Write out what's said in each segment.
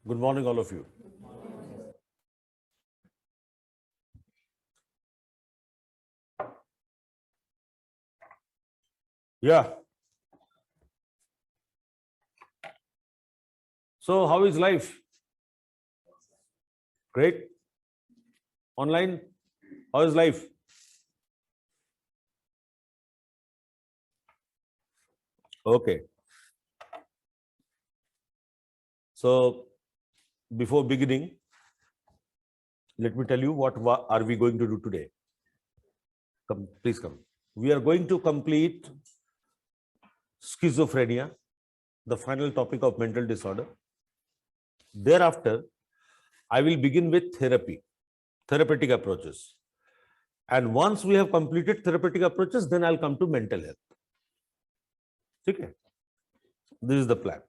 Good morning, all of you. Yeah. So, how is life? Great. Online, how is life? Okay. So, before beginning, let me tell you what are we going to do today. Come, please come. We are going to complete schizophrenia, the final topic of mental disorder. Thereafter, I will begin with therapeutic approaches. And once we have completed therapeutic approaches, then I'll come to mental health. Okay. This is the plan.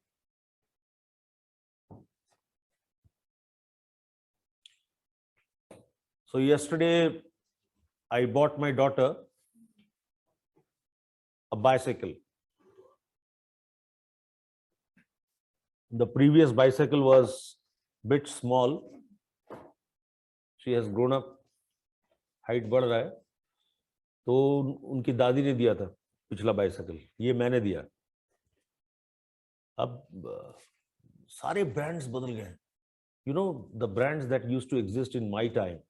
So yesterday, I bought my daughter a bicycle. The previous bicycle was bit small. She has grown up, height बढ़ रहा है, तो उनकी दादी ने दिया था पिछला बाइसाइकिल, ये मैंने दिया. अब सारे ब्रांड्स बदल गए. You know, the brands that used to exist in my time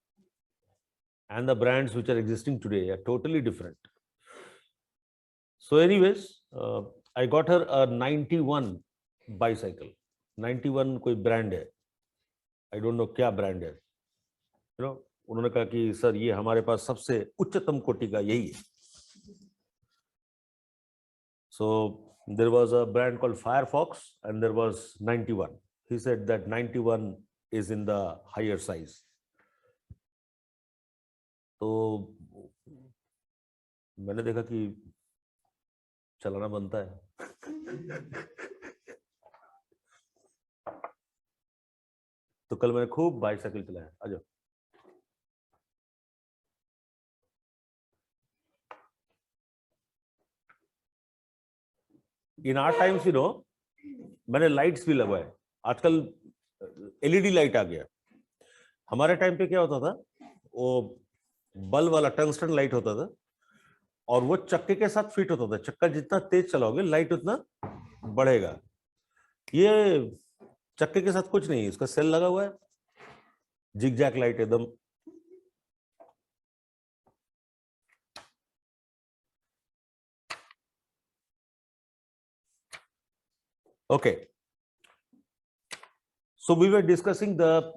and the brands which are existing today are totally different. So anyways, I got her a 91 bicycle. 91 कोई brand है. I don't know क्या brand है. You know, उन्होंने कहा कि sir ये हमारे पास सबसे उच्चतम कोटि का यही है. So there was a brand called Firefox and there was 91. He said that 91 is in the higher size. तो मैंने देखा कि चलाना बनता है. तो कल मैंने खूब बाइसाइकिल चलाया. आ जाओ. In our times, you know, मैंने लाइट्स भी लगवाए. आजकल एलईडी लाइट आ गया. हमारे टाइम पे क्या होता था, वो बल्ब वाला टंगस्टन लाइट होता था और वो चक्के के साथ फिट होता था. चक्का जितना तेज चलाओगे लाइट उतना बढ़ेगा. ये चक्के के साथ कुछ नहीं है, इसका सेल लगा हुआ है, जिगजैग लाइट एकदम. Okay. So we were discussing the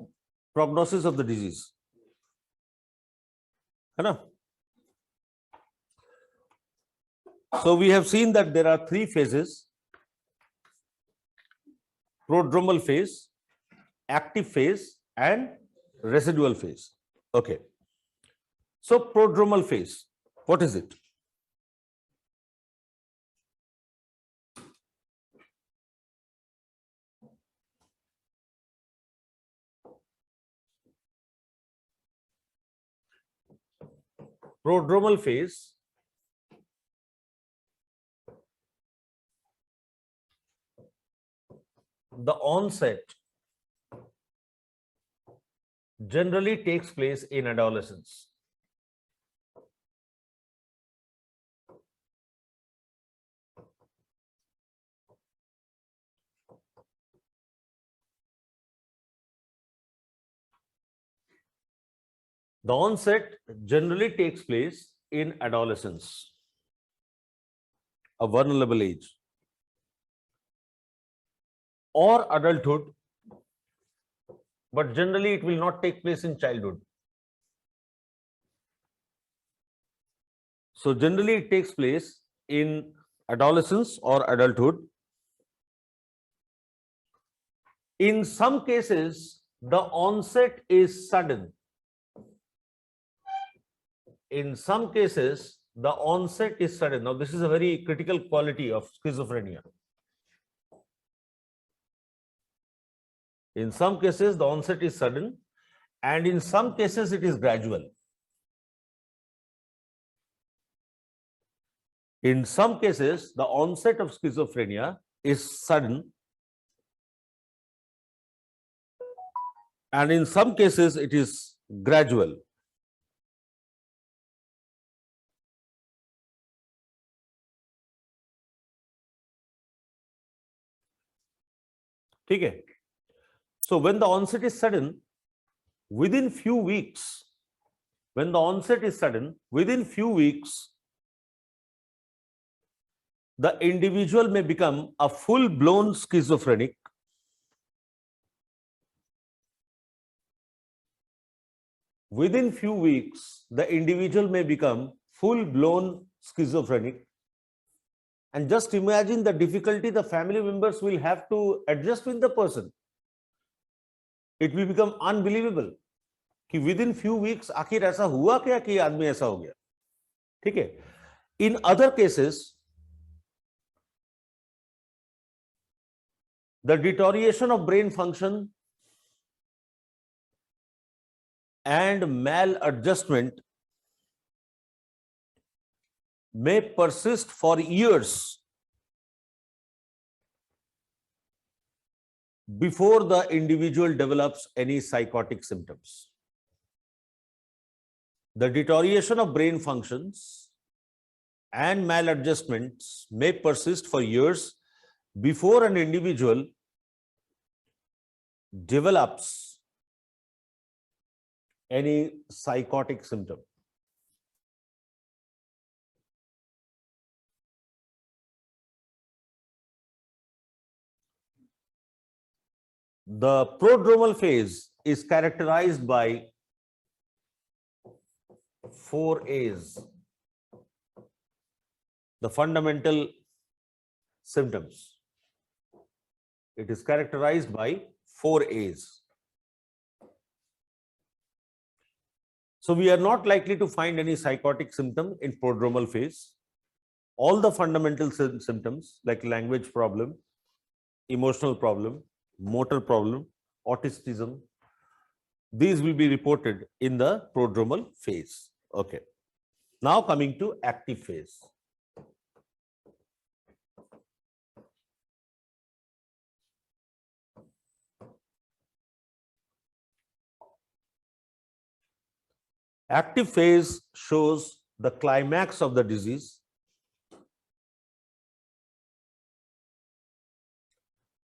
prognosis of the disease. है ना? So we have seen that there are three phases: prodromal phase, active phase, and residual phase. Okay. So prodromal phase, what is it? Prodromal phase the onset generally takes place in adolescence. The onset generally takes place in adolescence, a vulnerable age, or adulthood, but generally it will not take place in childhood. So generally it takes place in adolescence or adulthood. In some cases, the onset is sudden. In some cases, the onset is sudden. Now, this is a very critical quality of schizophrenia. In some cases, the onset is sudden, and in some cases, it is gradual. In some cases, the onset of schizophrenia is sudden, and in some cases it is gradual. ठीक है? So when the onset is sudden, within few weeks, the individual may become a full-blown schizophrenic. Within few weeks, the individual may become full-blown schizophrenic. And just imagine the difficulty the family members will have to adjust with the person. It will become unbelievable कि within few weeks आखिर ऐसा हुआ क्या कि आदमी ऐसा हो गया. ठीक है? In other cases, the deterioration of brain function and maladjustment may persist for years before the individual develops any psychotic symptoms. The deterioration of brain functions and maladjustments may persist for years before an individual develops any psychotic symptom. The prodromal phase is characterized by 4 A's. The fundamental symptoms. It is characterized by 4 A's. So we are not likely to find any psychotic symptom in prodromal phase. All the fundamental symptoms like language problem, emotional problem, motor problem, autism, these will be reported in the prodromal phase. Okay. Now coming to active phase. Active phase shows the climax of the disease.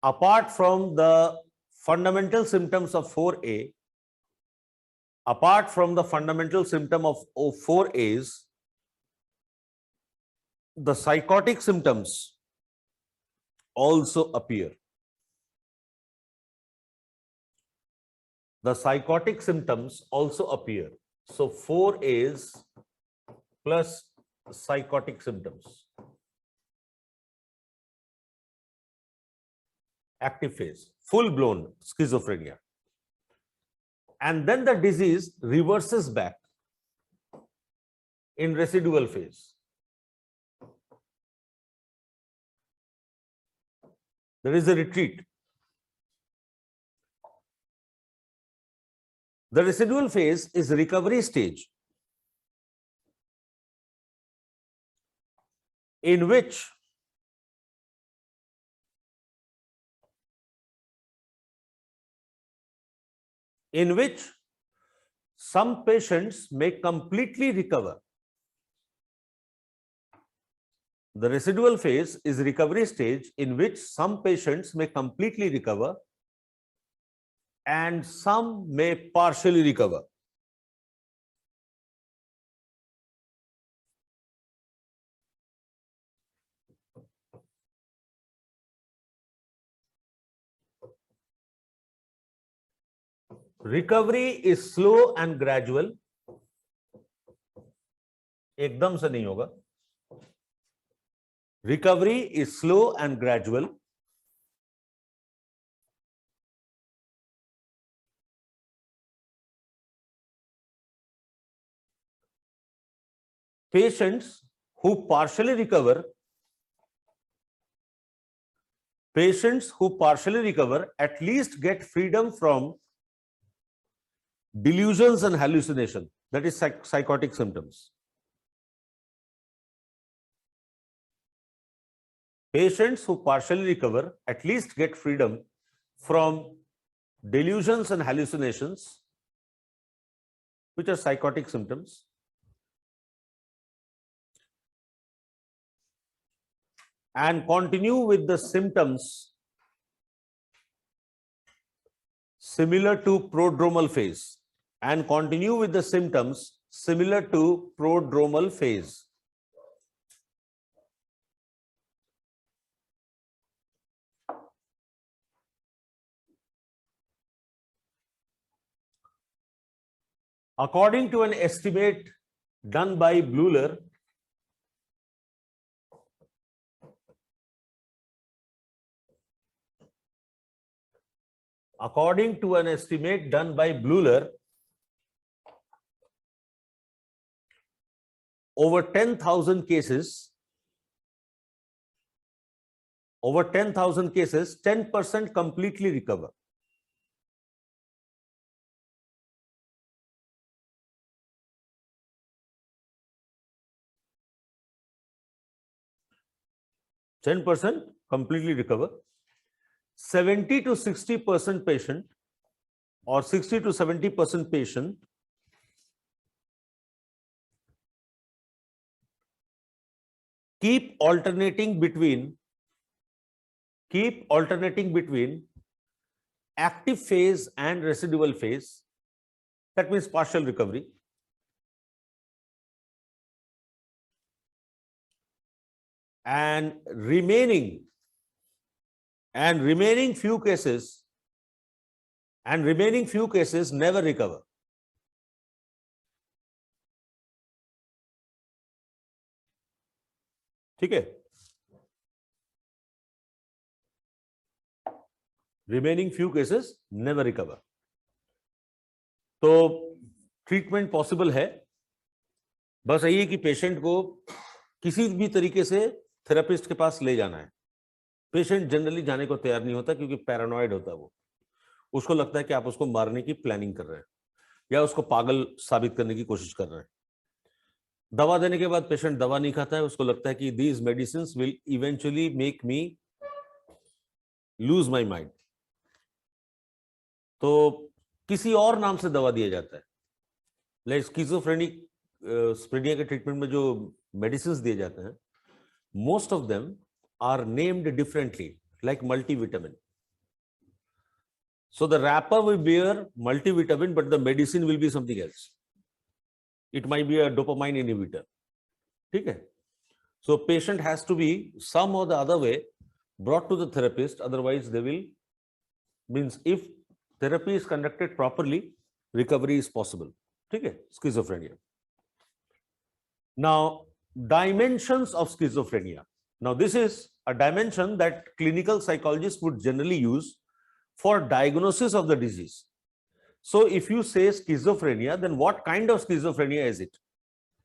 Apart from the fundamental symptoms of 4A, apart from the fundamental symptom of 4A's, the psychotic symptoms also appear. The psychotic symptoms also appear. So 4A's plus psychotic symptoms. Active phase, full-blown schizophrenia. And then the disease reverses back in residual phase. There is a retreat. The residual phase is recovery stage, in which some patients may completely recover. The residual phase is recovery stage in which some patients may completely recover and some may partially recover. Recovery is slow and gradual. एकदम से नहीं होगा. Recovery is slow and gradual. Patients who partially recover at least get freedom from delusions and hallucination, that is psychotic symptoms. Patients who partially recover at least get freedom from delusions and hallucinations, which are psychotic symptoms, and continue with the symptoms similar to prodromal phase, and continue with the symptoms similar to prodromal phase. According to an estimate done by Bleuler, over 10,000 cases, 10% completely recover. Completely recover. 70 to 60% patient, or 60 to 70% patient keep alternating between active phase and residual phase. That means partial recovery. And remaining few cases never recover. ठीक है? Remaining few cases never recover. तो treatment possible है, बस यही है कि patient को किसी भी तरीके से थेरेपिस्ट के पास ले जाना है. पेशेंट जनरली जाने को तैयार नहीं होता क्योंकि पैरानॉइड होता है. वो उसको लगता है कि आप उसको मारने की प्लानिंग कर रहे हैं या उसको पागल साबित करने की कोशिश कर रहे हैं. दवा देने के बाद पेशेंट दवा नहीं खाता है, उसको लगता है कि these medicines will eventually make me lose my mind. तो किसी और नाम से दवा दिया जाता है. लाइक स्किज़ोफ्रेनिया के ट्रीटमेंट में जो मेडिसिन्स दिए जाते हैं, most of them are named differently, like multivitamin. So the wrapper will bear multivitamin, but the medicine will be something else. It might be a dopamine inhibitor. ठीक है? So patient has to be some or the other way brought to the therapist. Otherwise, they will, means if therapy is conducted properly, recovery is possible. ठीक है? Schizophrenia. Now, dimensions of schizophrenia. Now, this is a dimension that clinical psychologists would generally use for diagnosis of the disease. So, if you say schizophrenia, then what kind of schizophrenia is it?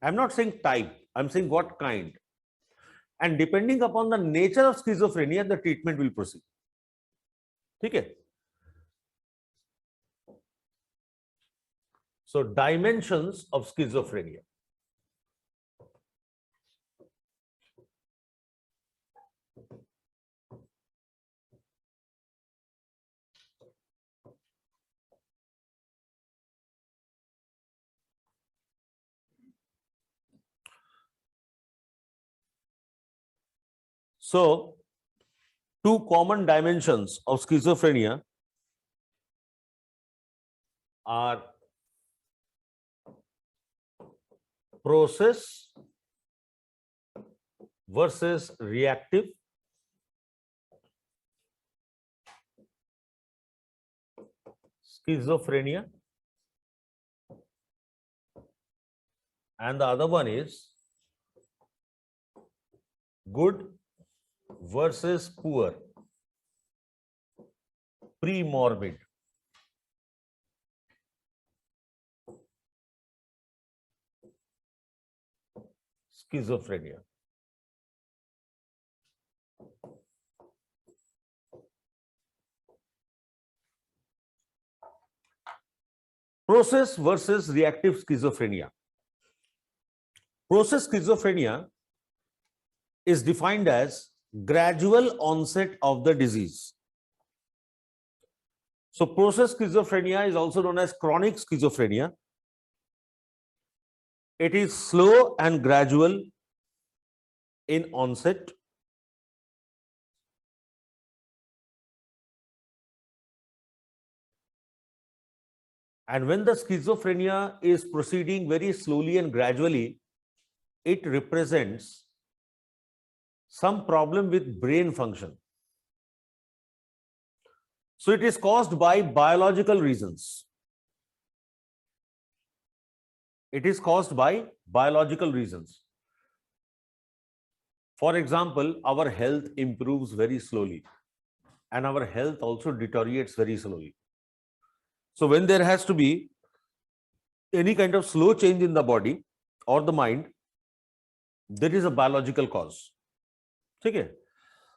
I'm not saying type, I'm saying what kind. And depending upon the nature of schizophrenia, the treatment will proceed. Okay? So, dimensions of schizophrenia. So, two common dimensions of schizophrenia are process versus reactive, schizophrenia, and the other one is good versus poor, pre-morbid. Schizophrenia. Process versus reactive schizophrenia. Process schizophrenia is defined as gradual onset of the disease. So process schizophrenia is also known as chronic schizophrenia. It is slow and gradual in onset. And when the schizophrenia is proceeding very slowly and gradually, it represents some problem with brain function. So it is caused by biological reasons. It is caused by biological reasons. For example, our health improves very slowly and our health also deteriorates very slowly. So when there has to be any kind of slow change in the body or the mind, there is a biological cause. Okay?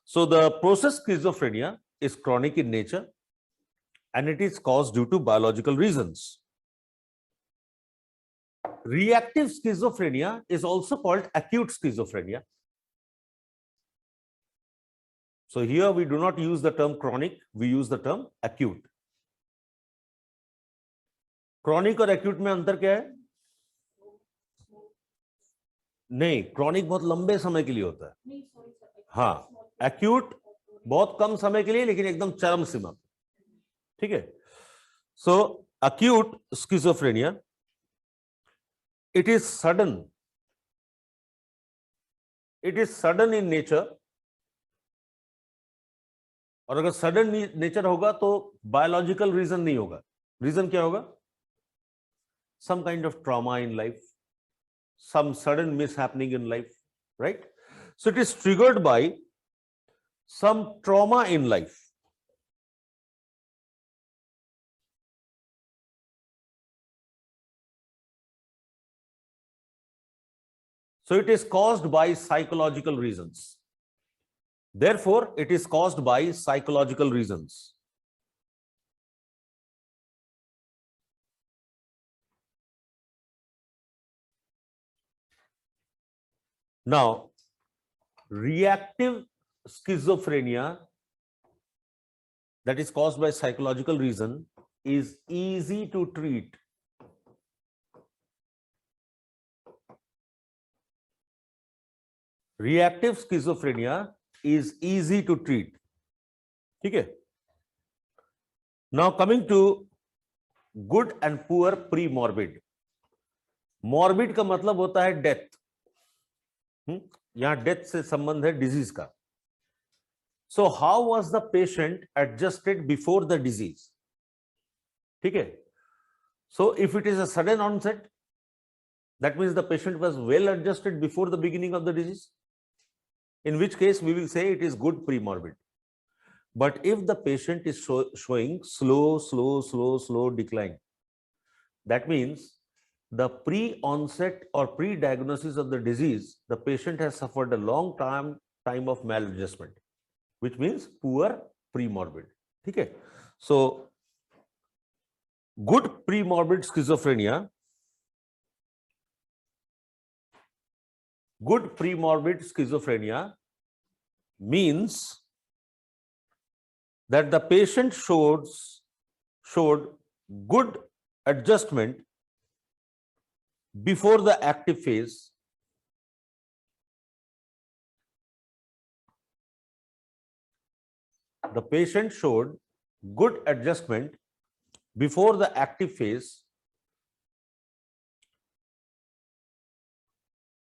So the process schizophrenia is chronic in nature and it is caused due to biological reasons. Reactive schizophrenia is also called acute schizophrenia. So here we do not use the term chronic, we use the term acute. Chronic और acute में अंतर क्या है? नहीं, chronic बहुत लंबे समय के लिए होता है. हाँ, acute बहुत कम समय के लिए लेकिन एकदम चरम सीमा. ठीक है? So acute schizophrenia, it is sudden. It is sudden in nature. और अगर सडन नेचर होगा तो बायोलॉजिकल रीजन नहीं होगा. रीजन क्या होगा? Some kind of trauma in life, some sudden mishappening in life, right? So it is triggered by some trauma in life. So it is caused by psychological reasons. Therefore, it is caused by psychological reasons. Now, reactive schizophrenia that is caused by psychological reason is easy to treat. Reactive schizophrenia is easy to treat. ठीक है? Now coming to good and poor pre-morbid. Morbid का मतलब होता है death. यहां death से संबंध है डिजीज का. So how was the patient adjusted before the disease? ठीक है? So if it is a sudden onset, that means the patient was well adjusted before the beginning of the disease, in which case we will say it is good pre-morbid. But if the patient is showing slow decline, that means the pre-onset or pre-diagnosis of the disease, the patient has suffered a long time of maladjustment, which means poor pre-morbid. Okay? So good pre-morbid schizophrenia, good pre-morbid schizophrenia means that the patient showed good adjustment before the active phase, the patient showed good adjustment before the active phase,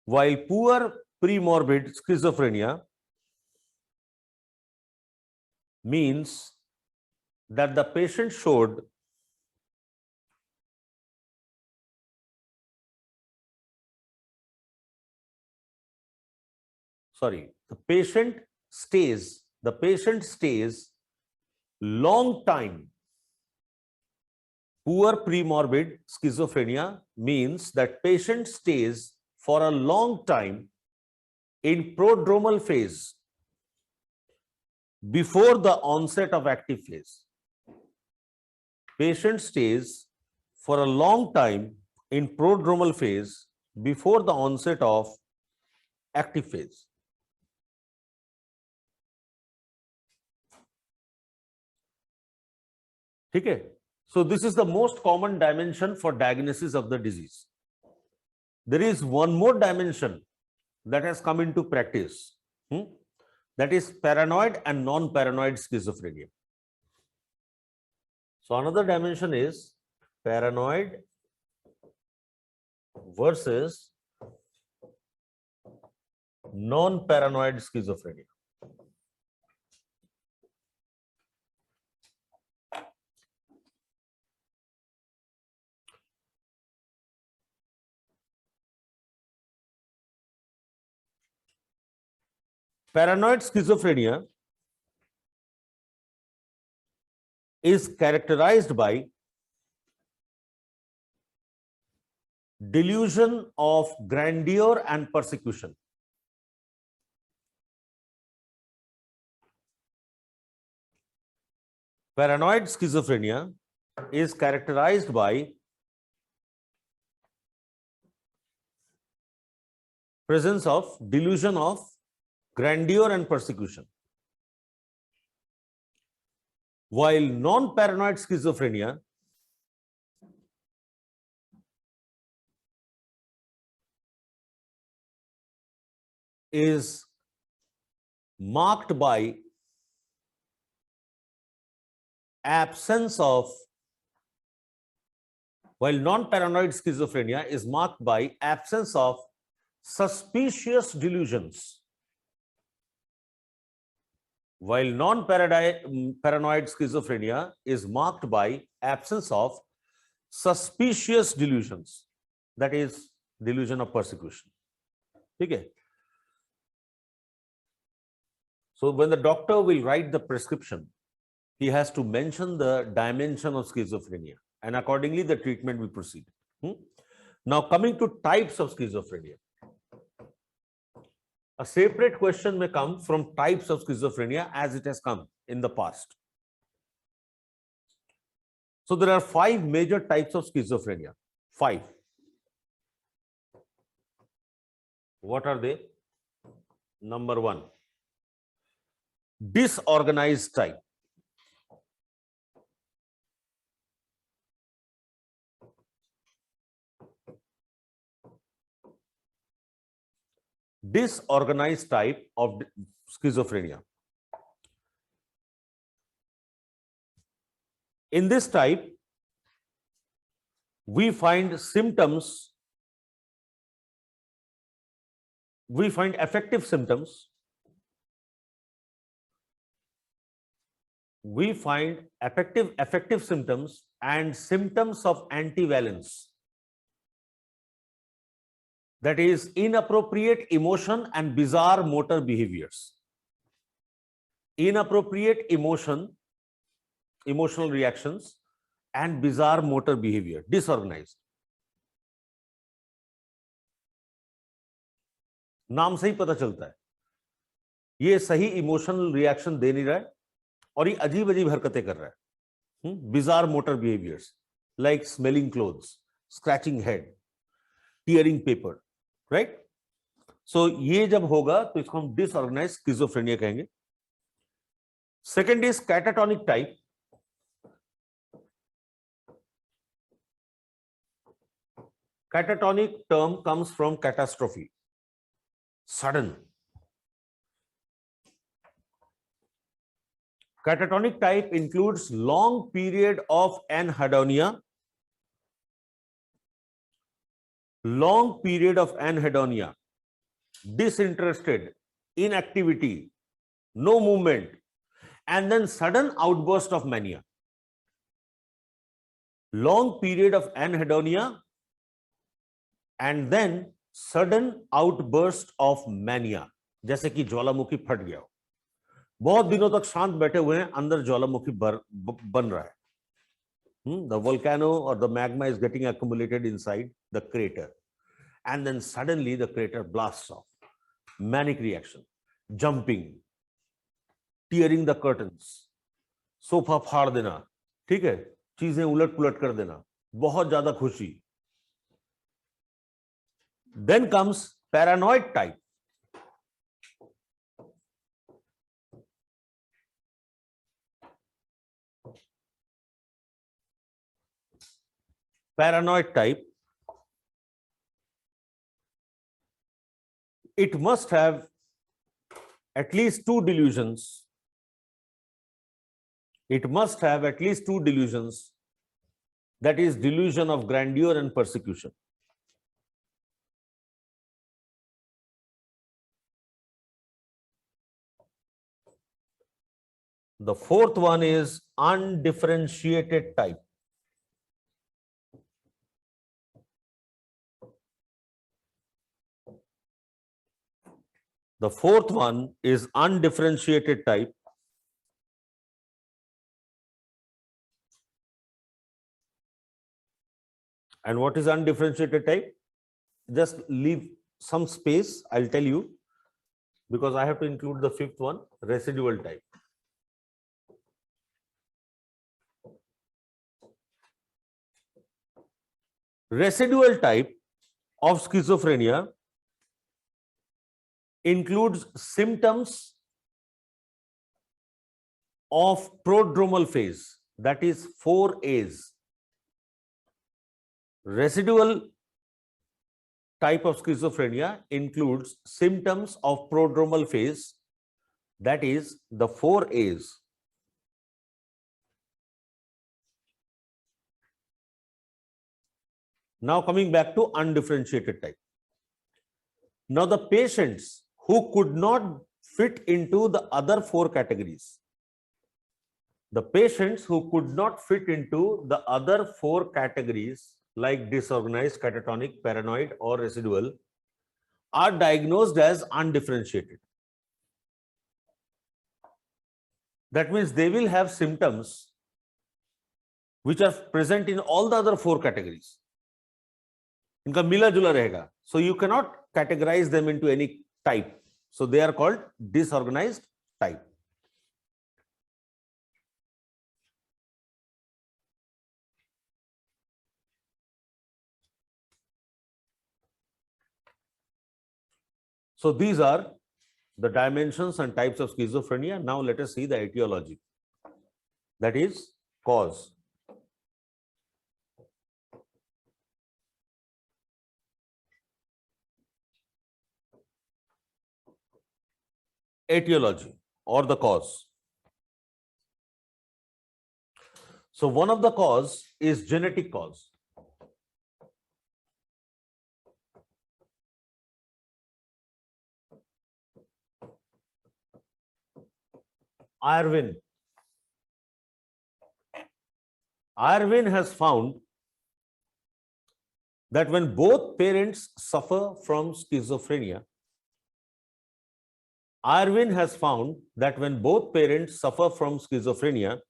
while poor pre-morbid schizophrenia means that the patient showed the patient stays long time. Poor pre-morbid schizophrenia means that patient stays for a long time in prodromal phase before the onset of active phase. Patient stays for a long time in prodromal phase before the onset of active phase. ठीक है. So this is the most common dimension for diagnosis of the disease. There is one more dimension that has come into practice. That is paranoid and non-paranoid schizophrenia. So another dimension is paranoid versus non-paranoid schizophrenia. Paranoid schizophrenia is characterized by delusion of grandeur and persecution. Paranoid schizophrenia is characterized by presence of delusion of grandeur and persecution, while non-paranoid schizophrenia is marked by absence of suspicious delusions. While non-paranoid schizophrenia is marked by absence of suspicious delusions, that is delusion of persecution. Okay. So when the doctor will write the prescription, he has to mention the dimension of schizophrenia, and accordingly the treatment will proceed. Now coming to types of schizophrenia. A separate question may come from types of schizophrenia as it has come in the past. So there are 5 major types of schizophrenia. 5. What are they? Number 1, disorganized type. Disorganized type of schizophrenia. In this type, we find symptoms, we find affective symptoms, affective symptoms and symptoms of antivalence. That is inappropriate emotion and bizarre motor behaviors. Inappropriate emotional reactions and bizarre motor behavior, disorganized. नाम से ही पता चलता है ये सही emotional reaction दे नहीं रहा है और ये अजीब अजीब हरकतें कर रहा है. Bizarre motor behaviors like smelling clothes, scratching head, tearing paper. Right? So ये जब होगा तो इसको हम disorganized schizophrenia कहेंगे. Second is catatonic type. Catatonic term comes from catastrophe, sudden. Catatonic type includes long period of anhedonia, disinterested, inactivity, no movement, and then sudden outburst of mania. Long period of anhedonia and then sudden outburst of mania. जैसे कि ज्वालामुखी फट गया हो, बहुत दिनों तक शांत बैठे हुए हैं, अंदर ज्वालामुखी बन रहा है. The volcano or the magma is getting accumulated inside the crater, and then suddenly the crater blasts off. Manic reaction, jumping, tearing the curtains, sofa फाड़ देना, ठीक है, चीजें उलट पुलट कर देना, बहुत ज्यादा खुशी. Then comes paranoid type. paranoid type, it must have at least two delusions. It must have at least two delusions. That is delusion of grandeur and persecution. The fourth one is undifferentiated type. The fourth one is undifferentiated type. And what is undifferentiated type? Just leave some space, I'll tell you, because I have to include the fifth one, residual type. Residual type of schizophrenia includes symptoms of prodromal phase, that is 4 A's. Residual type of schizophrenia includes symptoms of prodromal phase, that is the 4 A's. Now coming back to undifferentiated type. Now the patients who could not fit into the other 4 categories, the patients who could not fit into the other 4 categories like disorganized, catatonic, paranoid or residual are diagnosed as undifferentiated. That means they will have symptoms which are present in all the other 4 categories. इनका मिला जुला रहेगा. So you cannot categorize them into any type. So they are called disorganized type. So these are the dimensions and types of schizophrenia. Now let us see the etiology. That is cause. Etiology or the cause. So one of the cause is genetic cause. Irwin has found that when both parents suffer from schizophrenia, Irwin has found that when both parents suffer from schizophrenia,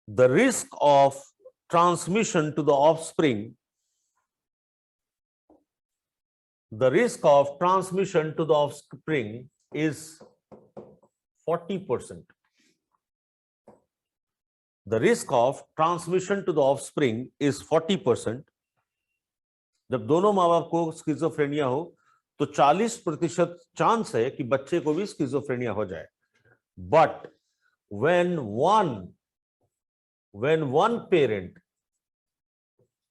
the risk of transmission to the offspring, is 40%. The risk of transmission to the offspring is 40%. जब दोनों माँ बाप को schizophrenia हो तो 40% chance है कि बच्चे को भी स्किज़ोफ्रेनिया हो जाए. But when one parent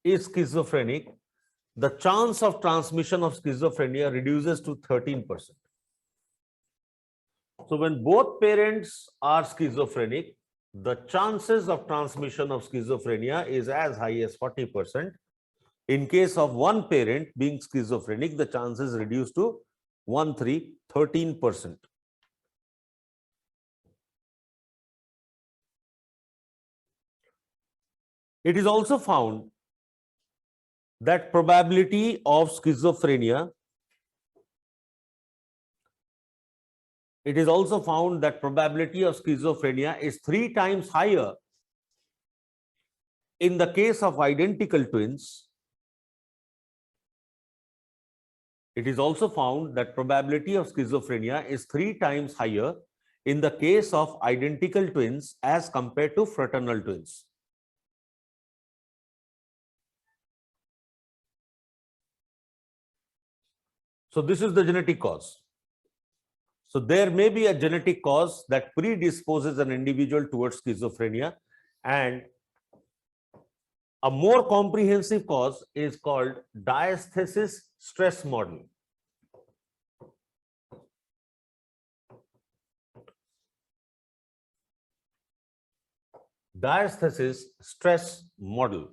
is schizophrenic, the chance of transmission of schizophrenia reduces to 13%. So when both parents are schizophrenic, the chances of transmission of schizophrenia is as high as 40%. In case of one parent being schizophrenic, the chances reduce to 13%. It is also found that probability of schizophrenia is 3 times higher in the case of identical twins. It is also found that probability of schizophrenia is 3 times higher in the case of identical twins as compared to fraternal twins. So this is the genetic cause. So there may be a genetic cause that predisposes an individual towards schizophrenia, and A more comprehensive cause is called diathesis stress model. Diathesis stress model.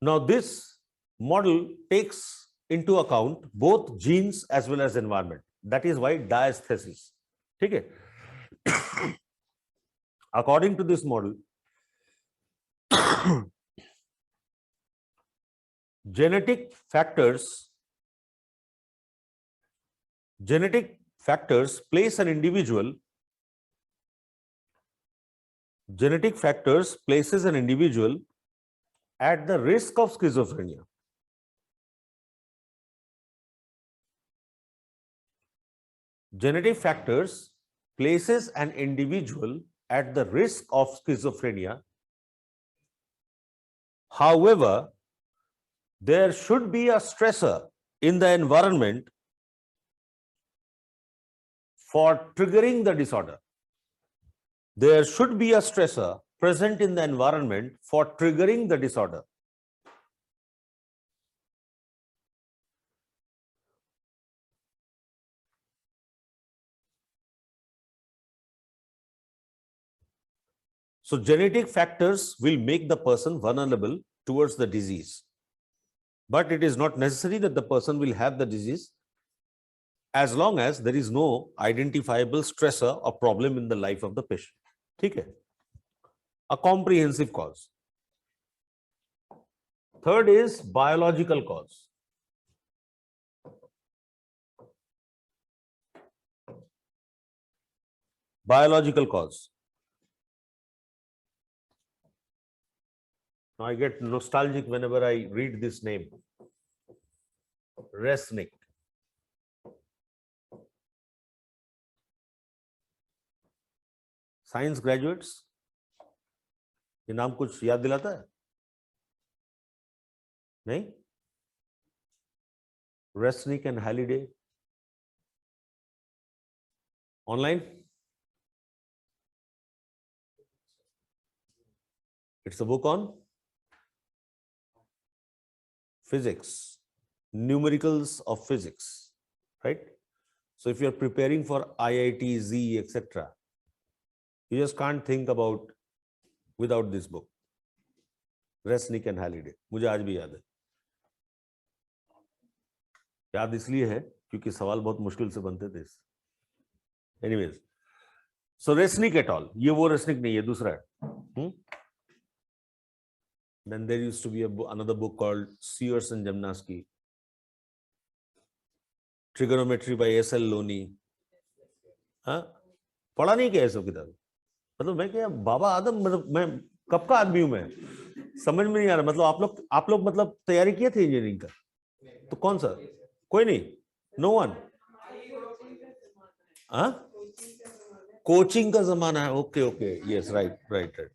Now, this model takes into account both genes as well as environment. That is why diathesis. Okay. According to this model, genetic factors place an individual at the risk of schizophrenia. Genetic factors places an individual at the risk of schizophrenia. However, there should be a stressor in the environment for triggering the disorder. There should be a stressor present in the environment for triggering the disorder. So genetic factors will make the person vulnerable towards the disease. But it is not necessary that the person will have the disease as long as there is no identifiable stressor or problem in the life of the patient. Okay? A comprehensive cause. Third is biological cause. Biological cause. Now I get nostalgic whenever I read this name. Resnick. Science graduates, ये नाम कुछ याद दिलाता है? नहीं? Resnick and Halliday. Online? It's a book on physics, numericals of physics, right? So if you're preparing for IIT, Z, etc., you just can't think about without this book. Resnick and Halliday. मुझे आज भी याद है. याद इसलिए है क्योंकि सवाल बहुत मुश्किल से बनते थे. Anyways, so Resnick et al. ये वो Resnick नहीं है, दूसरा है. Then there used to be another book called Sears and Jamnaski. Trigonometry by S.L. Loney. हाँ, पढ़ा नहीं क्या ये सब किताब? मतलब मैं क्या बाबा आदम, मतलब मैं कब का आदमी हूं मैं, समझ में नहीं आ रहा. मतलब आप लोग मतलब तैयारी किए थे इंजीनियरिंग का? तो कौन सा? कोई नहीं? No one? हाँ, कोचिंग का जमाना है. Okay okay, yes, right right right.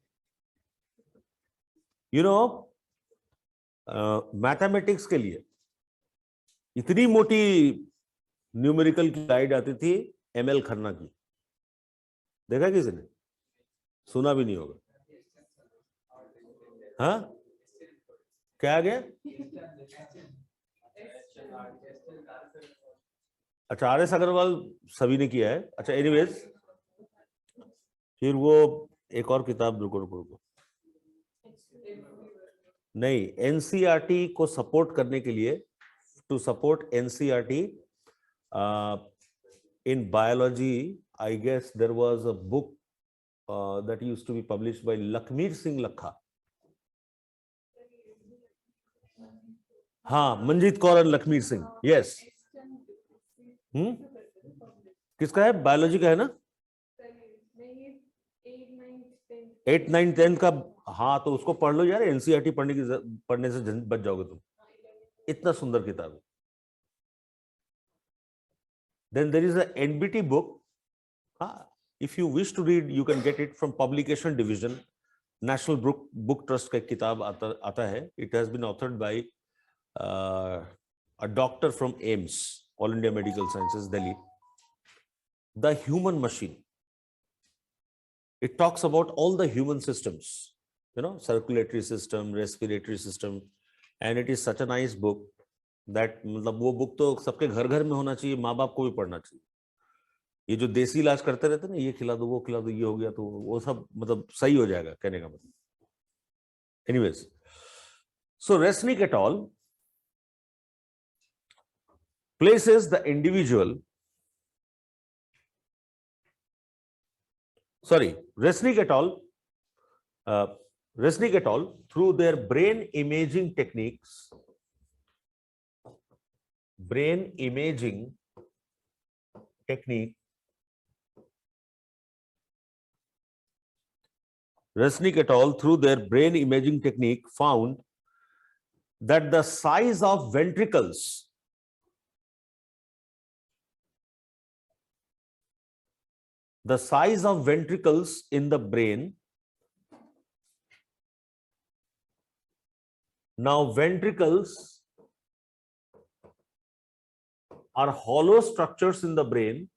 You know, mathematics के लिए इतनी मोटी न्यूमेरिकल की गाइड आती थी एमएल खन्ना की. देखा किसी ने? सुना भी नहीं होगा. हाँ, क्या आ गया? अच्छा, आर एस अग्रवाल सभी ने किया है. अच्छा, एनीवेज, फिर वो एक और किताब, रुको नहीं, एनसीईआरटी को सपोर्ट करने के लिए, to support NCERT in biology, I guess there was a book that used to be published by Lakmeer Singh Lakha. हाँ, मंजीत कौर और लखमीर सिंह. यस. किसका है? बायोलॉजी का है ना? 8, 9, 10 का. हाँ, तो उसको पढ़ लो यार. एनसीईआरटी पढ़ने से बच जाओगे तुम. इतना सुंदर किताब है. Then there is a NBT book. हाँ, if you wish to read, you can get it from Publication Division, National Book Trust का किताब आता है. It has been authored by a doctor from AIMS, All India Medical Sciences, Delhi. The Human Machine. It talks about all the human systems, circulatory system, respiratory system, and it is such a nice book that मतलब वो book तो सबके घर घर में होना चाहिए, माँ बाप को भी पढ़ना चाहिए. ये जो देसी इलाज करते रहते ना, ये खिला दो वो खिला दो, ये हो गया तो वो सब मतलब सही हो जाएगा, कहने का मतलब. Anyways, so Resnick et al. Places the individual, Resnick et al. Resnick et al. Through their brain imaging techniques, Resnick et al. Through their brain imaging technique found that the size of ventricles in the brain. Now, ventricles are hollow structures in the brain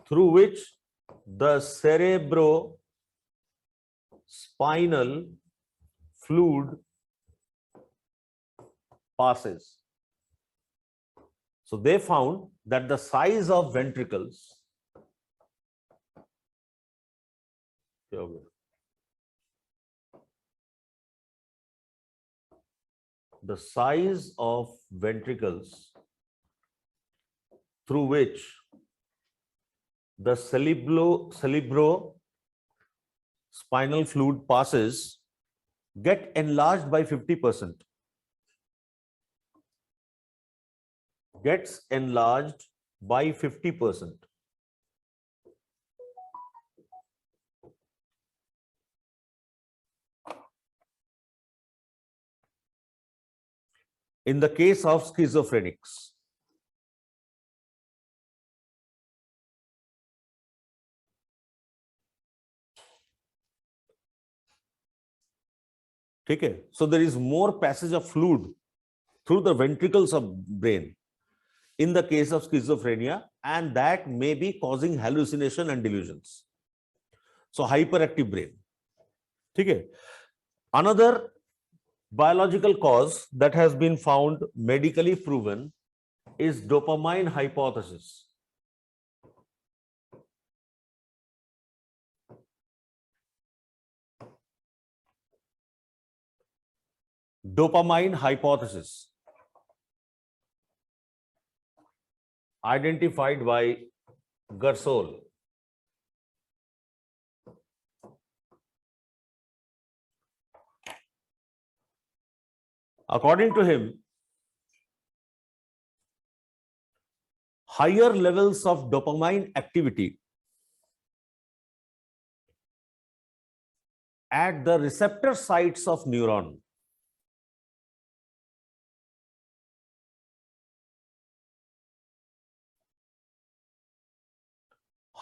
through which the cerebrospinal fluid passes. So they found that the size of ventricles through which the cerebrospinal fluid passes get enlarged by 50%. Gets enlarged by 50%. In the case of schizophrenics. Okay, so there is more passage of fluid through the ventricles of brain in the case of schizophrenia, and that may be causing hallucination and delusions. So hyperactive brain. Okay. Another biological cause that has been found medically proven is dopamine hypothesis. Dopamine hypothesis, identified by Gersol. According to him, higher levels of dopamine activity at the receptor sites of neuron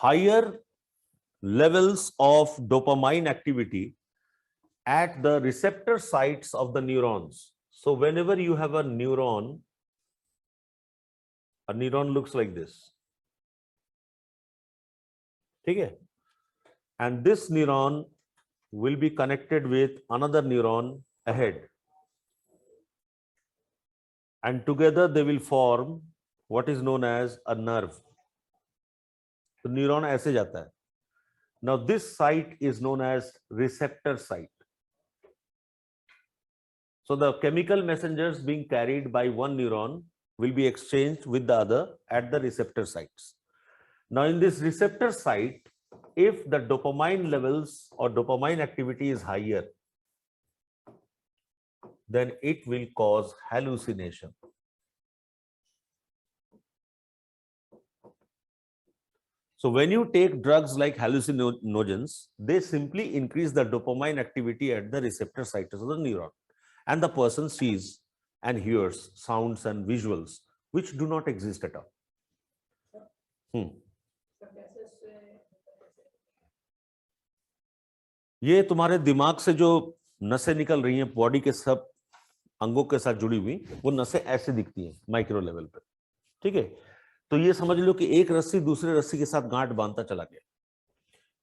higher levels of dopamine activity at the receptor sites of the neurons. So whenever you have a neuron looks like this. Okay? And this neuron will be connected with another neuron ahead. And together they will form what is known as a nerve. तो neuron ऐसे जाता है. Now this site is known as receptor site. So the chemical messengers being carried by one neuron will be exchanged with the other at the receptor sites. Now in this receptor site, if the dopamine levels or dopamine activity is higher, then it will cause hallucination. So when you take drugs like hallucinogens, they simply increase the dopamine activity at the receptor sites of the neuron, and the person sees and hears sounds and visuals which do not exist at all. ये तुम्हारे दिमाग से जो नसें निकल रही हैं body के सब अंगों के साथ जुड़ी हुई, वो नसें ऐसे दिखती हैं माइक्रो लेवल पे, ठीक है। तो ये समझ लो कि एक रस्सी दूसरे रस्सी के साथ गांठ बांधता चला गया,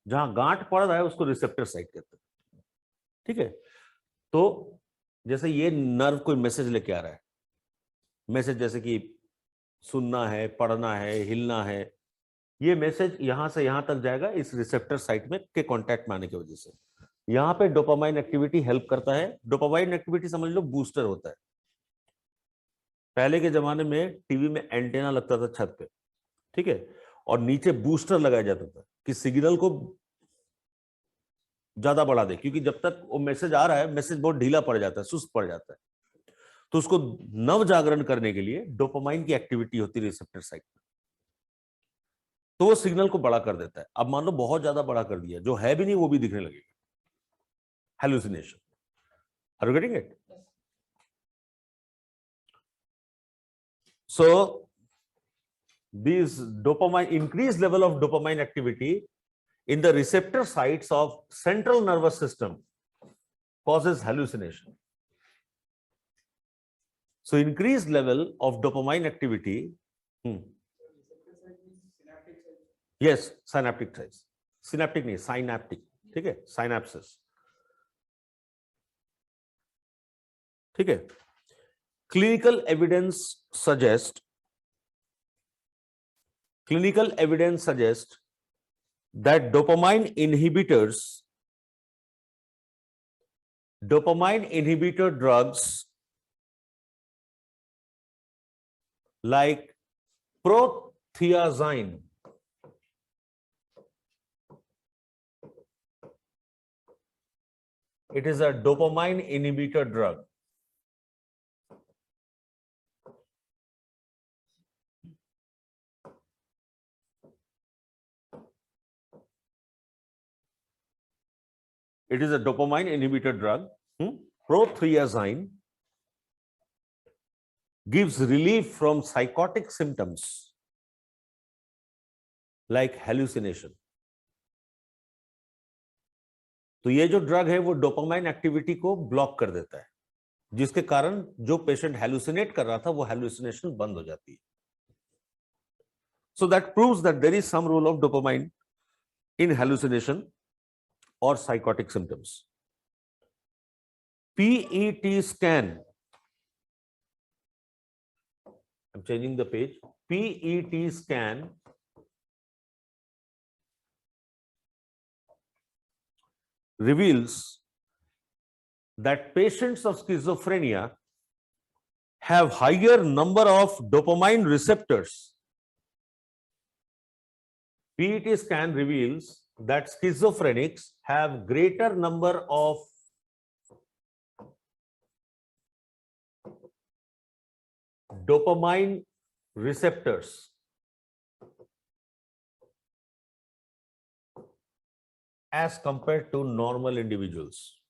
जहां गांठ पड़ रहा है उसको रिसेप्टर साइट कहते हैं, ठीक है। तो जैसे ये नर्व कोई मैसेज लेके आ रहा है, मैसेज जैसे कि सुनना है, पढ़ना है, हिलना है, ये मैसेज यहां से यहां तक जाएगा इस रिसेप्टर साइट में के कांटेक्ट में आने की वजह से। यहां पे डोपामाइन एक्टिविटी हेल्प करता है। डोपामाइन एक्टिविटी समझ लो बूस्टर होता है। पहले के जमाने में टीवी में एंटेना लगता था छत पे, ठीक है, और नीचे बूस्टर लगाया जाता था कि सिग्नल को ज्यादा बढ़ा दे, क्योंकि जब तक वो मैसेज आ रहा है मैसेज बहुत ढीला पड़ जाता है, सुस्त पड़ जाता है। तो उसको नव जागरण करने के लिए डोपामाइन की एक्टिविटी होती है रिसेप्टर साइट में, तो वो सिग्नल को बड़ा कर देता है। अब मान लो बहुत ज्यादा बड़ा कर दिया, जो है भी नहीं वो भी दिखने लगेगा, hallucination. Are you getting it? So these dopamine, increased level of dopamine activity in the receptor sites of central nervous system causes hallucination. So increased level of dopamine activity, yes, synaptic sites, synaptic नहीं, synaptic, ठीक है, synapses, ठीक है। clinical evidence suggests that dopamine inhibitor drugs like prothiazine, it is a dopamine inhibitor drug. It is a dopamine inhibitor drug. Prothiazine gives relief from psychotic symptoms like hallucination. तो ये जो drug है वो dopamine activity को block कर देता है, जिसके कारण जो पेशेंट हेलुसिनेट कर रहा था वो हेलुसिनेशन बंद हो जाती है। So that proves that there is some role of dopamine in hallucination or psychotic symptoms. PET scan, I'm changing the page. PET scan reveals that patients of schizophrenia have higher number of dopamine receptors. PET scan reveals that schizophrenics have greater number of dopamine receptors as compared to normal individuals.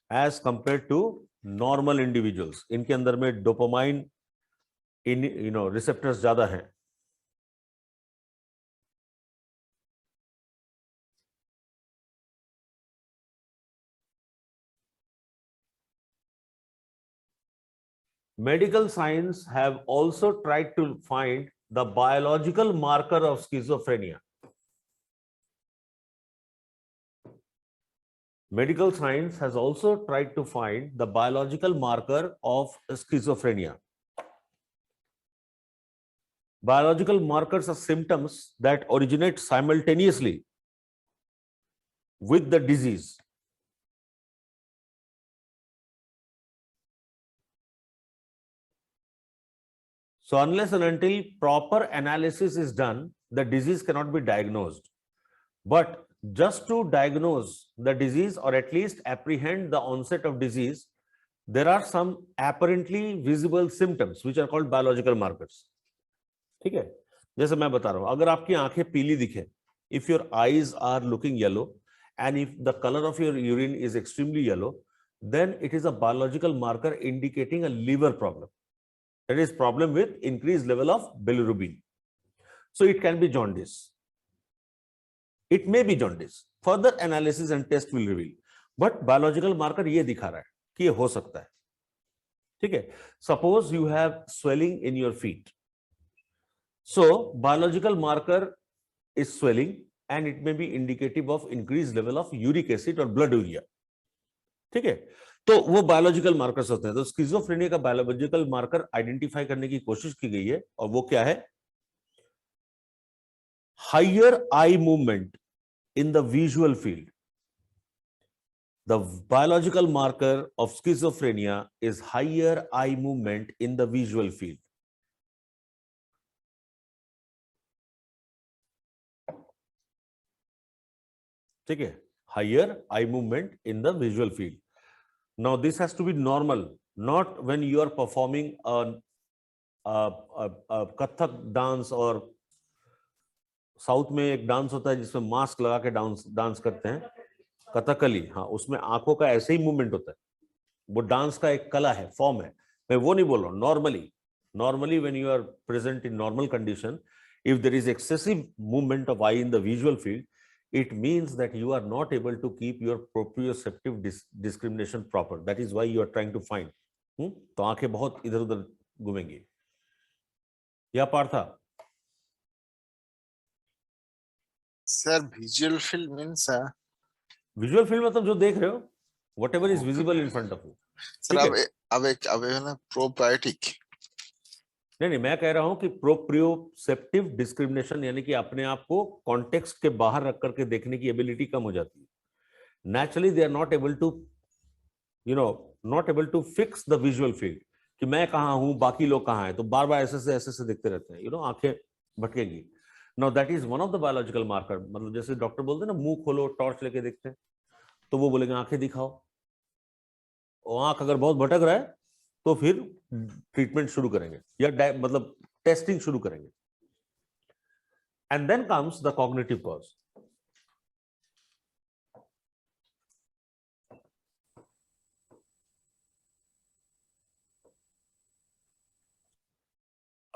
As compared to normal individuals, इनके अंदर में dopamine receptors ज्यादा हैं। Medical science have also tried to find the biological marker of schizophrenia. Medical science has also tried to find the biological marker of schizophrenia. Biological markers are symptoms that originate simultaneously with the disease. So unless and until proper analysis is done, the disease cannot be diagnosed. But just to diagnose the disease or at least apprehend the onset of disease, there are some apparently visible symptoms which are called biological markers. ठीक है, जैसे मैं बता रहा हूं, अगर आपकी आंखें पीली दिखे, if your eyes are looking yellow and if the color of your urine is extremely yellow, then it is a biological marker indicating a liver problem. That is problem with increased level of bilirubin. So it can be jaundice. It may be jaundice. Further analysis and test will reveal. But biological marker ये दिखा रहा है कि ये हो सकता है. ठीक है. Suppose you have swelling in your feet. So biological marker is swelling and it may be indicative of increased level of uric acid or blood urea. ठीक है. तो वो बायोलॉजिकल मार्कर्स होते हैं. तो स्किज़ोफ्रेनिया का बायोलॉजिकल मार्कर आइडेंटिफाई करने की कोशिश की गई है और वो क्या है? Higher eye movement in the visual field. The biological marker of schizophrenia is higher eye movement in the visual field. ठीक है, higher eye movement in the visual field. Now this has to be normal, not when you are performing a Kathak dance. और south में एक dance होता है जिसमें mask लगा के डांस करते हैं, कथकली. हाँ, उसमें आंखों का ऐसे ही मूवमेंट होता है. वो डांस का एक कला है, फॉर्म है. मैं वो नहीं बोल रहा हूँ. Normally when you are present in normal condition, if there is excessive movement of eye in the visual field, it means that you are not able to keep your proprioceptive discrimination proper. That is why you are trying to find. तो आंखें बहुत इधर उधर घूमेंगी. या Partha? Sir visual field means visual field मतलब जो देख रहे हो, whatever is visible in front of you. Sir अब है ना प्रोबायोटिक. नहीं, मैं कह रहा हूं कि प्रोप्रियोसेप्टिव डिस्क्रिमिनेशन, यानी कि अपने आप को कॉन्टेक्स्ट के बाहर रख करके देखने की एबिलिटी कम हो जाती है. Naturally they are not able to fix the visual field कि मैं कहां हूं, बाकी लोग कहां हैं. तो बार बार ऐसे देखते रहते हैं. आंखें भटकेगी. Now that is one of the biological marker. मतलब जैसे डॉक्टर बोलते हैं ना, मुंह खोलो, टॉर्च लेके देखते हैं, तो वो बोलेंगे आंखें दिखाओ. और आंख अगर बहुत भटक रहा है तो फिर ट्रीटमेंट शुरू करेंगे या मतलब टेस्टिंग शुरू करेंगे. And then comes the cognitive cause.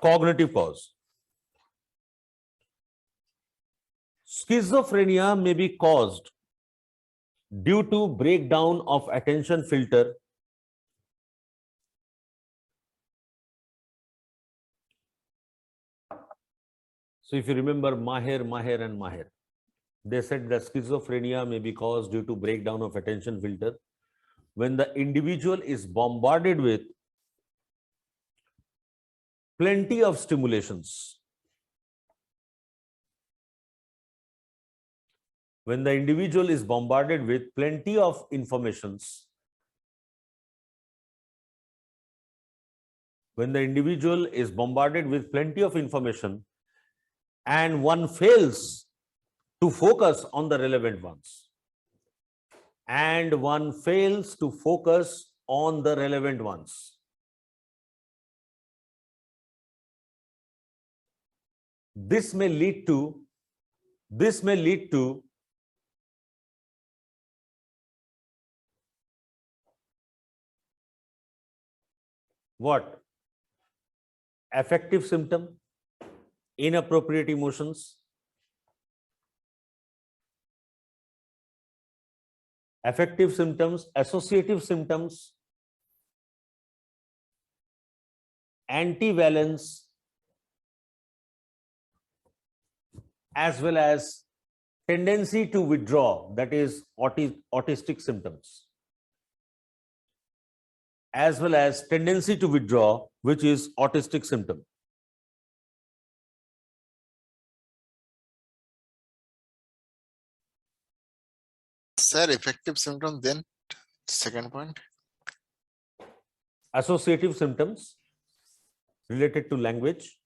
Cognitive cause. Schizophrenia may be caused due to breakdown of attention filter, so if you remember Maher and Maher, they said that schizophrenia may be caused due to breakdown of attention filter when the individual is bombarded with plenty of stimulations. When the individual is bombarded with plenty of informations, when the individual is bombarded with plenty of information and one fails to focus on the relevant ones, this may lead to what? Affective symptom, inappropriate emotions, affective symptoms, associative symptoms, antivalence, as well as tendency to withdraw, that is autistic symptoms, as well as tendency to withdraw, which is autistic symptom. Sir, effective symptom, then second point. Associative symptoms related to language,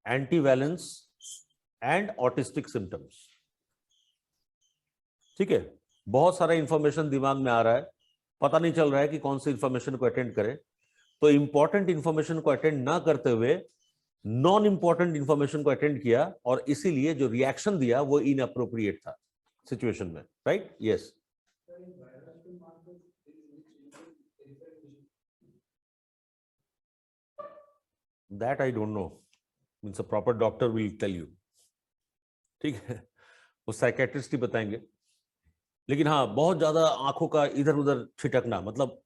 antivalence and autistic symptoms. ठीक है, बहुत सारा information दिमाग में आ रहा है, पता नहीं चल रहा है कि कौन सी इंफॉर्मेशन को अटेंड करें. तो इंपॉर्टेंट इंफॉर्मेशन को अटेंड ना करते हुए नॉन इंपॉर्टेंट इंफॉर्मेशन को अटेंड किया, और इसीलिए जो रिएक्शन दिया वो इनअप्रोप्रिएट था सिचुएशन में. Right? Yes. That I don't know. Means a proper doctor will tell you. ठीक है, वो साइकेट्रिस्ट ही बताएंगे। लेकिन हाँ, बहुत ज्यादा आंखों का इधर उधर छिटकना, मतलब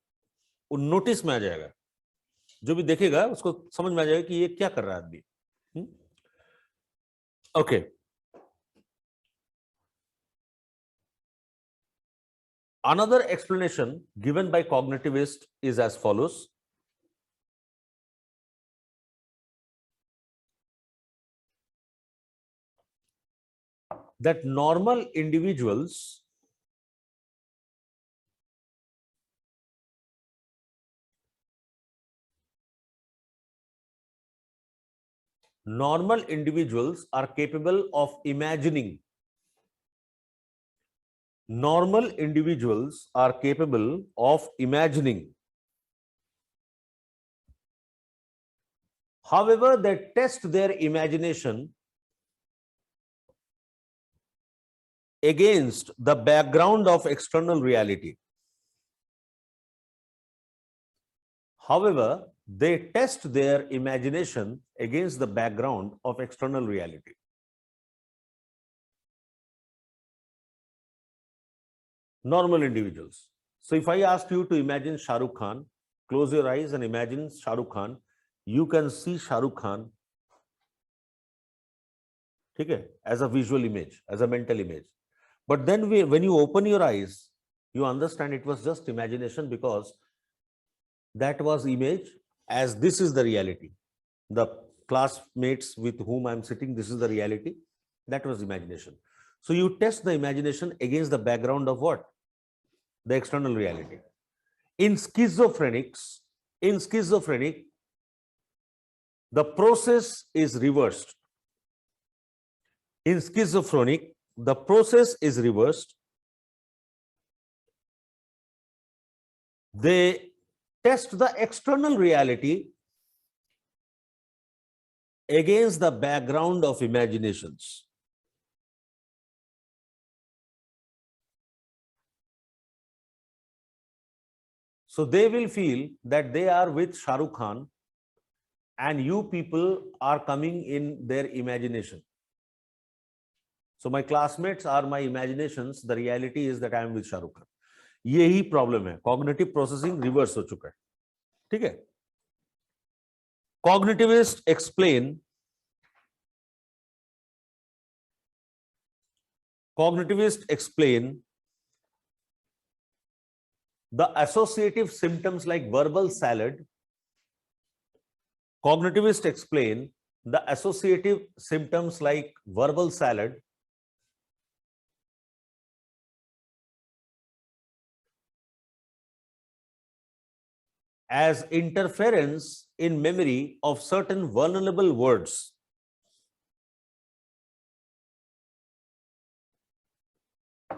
वो नोटिस में आ जाएगा, जो भी देखेगा उसको समझ में आ जाएगा कि ये क्या कर रहा है आदमी। Okay, another explanation given by cognitivists is as follows. That normal individuals are capable of imagining. Normal individuals are capable of imagining. However, they test their imagination against the background of external reality. However, they test their imagination against the background of external reality. Normal individuals. So if I ask you to imagine Shah Rukh Khan, close your eyes and imagine Shah Rukh Khan, you can see Shah Rukh Khan, okay, as a visual image, as a mental image. But then when you open your eyes, you understand it was just imagination, because that was image, as this is the reality. The classmates with whom I'm sitting, this is the reality. That was imagination. So you test the imagination against the background of what? The external reality. In schizophrenic, the process is reversed. In schizophrenic, the process is reversed. They test the external reality against the background of imaginations. So they will feel that they are with Shah Rukh Khan and you people are coming in their imagination. So my classmates are my imaginations. The reality is that I am with Shah Rukh Khan. यही problem है, cognitive processing reverse हो चुका है. ठीक है. Cognitivist explain the associative symptoms like verbal salad. Cognitivists explain the associative symptoms like verbal salad as interference in memory of certain vulnerable words.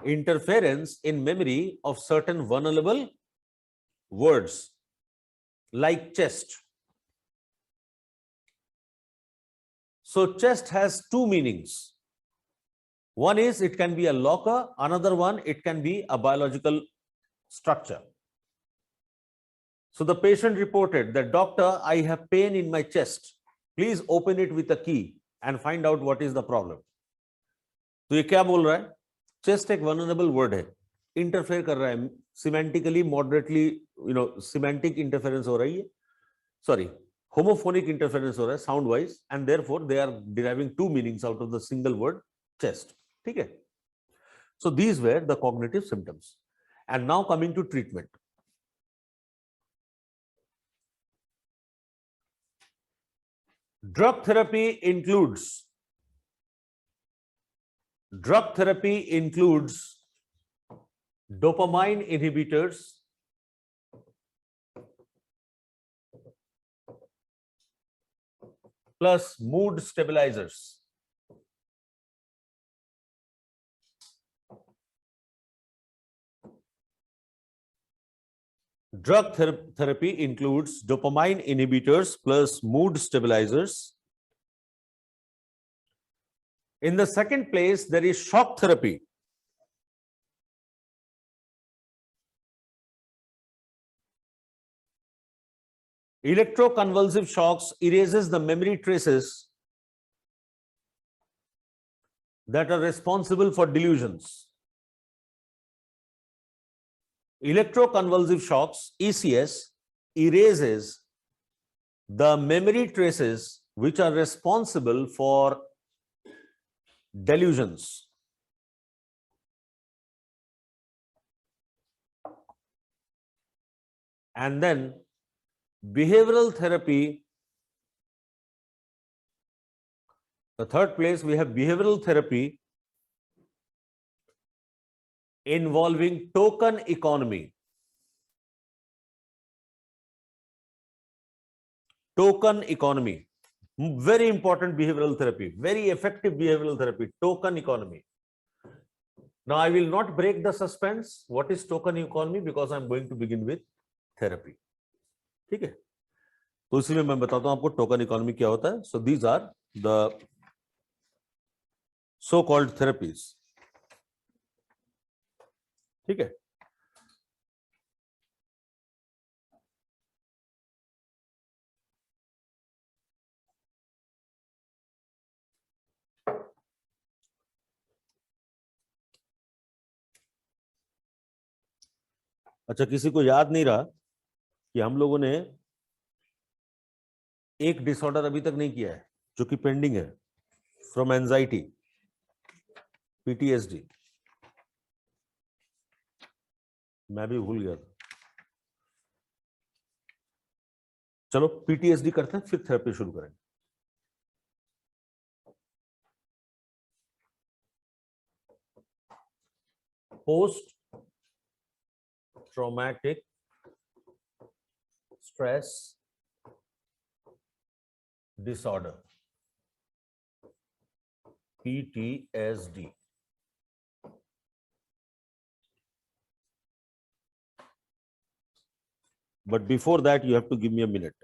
Interference in memory of certain vulnerable words like chest. So chest has two meanings. One is it can be a locker, another one it can be a biological structure. So the patient reported that, doctor, I have pain in my chest. Please open it with a key and find out what is the problem. तो ये क्या बोल रहा है? Chest एक vulnerable word है, interfere कर रहा है सिमेंटिकली, मॉडरेटली, सिमेंटिक इंटरफेरेंस हो रही है, सॉरी, होमोफोनिक इंटरफेरेंस हो रहा है sound wise, and therefore they are deriving two meanings out of the single word chest. ठीक है. So these were the cognitive symptoms. And now coming to treatment. Drug therapy includes dopamine inhibitors, plus mood stabilizers. Drug therapy includes dopamine inhibitors plus mood stabilizers. In the second place, there is shock therapy. Electroconvulsive shocks erases the memory traces that are responsible for delusions. Electroconvulsive shocks, ECS, erases the memory traces which are responsible for delusions. And then behavioral therapy, the third place we have behavioral therapy involving token economy. Token economy, very important behavioral therapy, very effective behavioral therapy, token economy. Now, I will not break the suspense. What is token economy? Because I'm going to begin with therapy. ठीक है, तो इसी में मैं बताता हूं आपको token economy क्या होता है. So these are the so-called therapies. ठीक है. अच्छा, किसी को याद नहीं रहा कि हम लोगों ने एक डिसऑर्डर अभी तक नहीं किया है जो कि पेंडिंग है, फ्रॉम एंजाइटी, पीटीएसडी. मैं भी भूल गया था. चलो पीटीएसडी करते हैं, फिर थेरेपी शुरू करेंगे. Post traumatic stress disorder, PTSD. But before that, you have to give me a minute.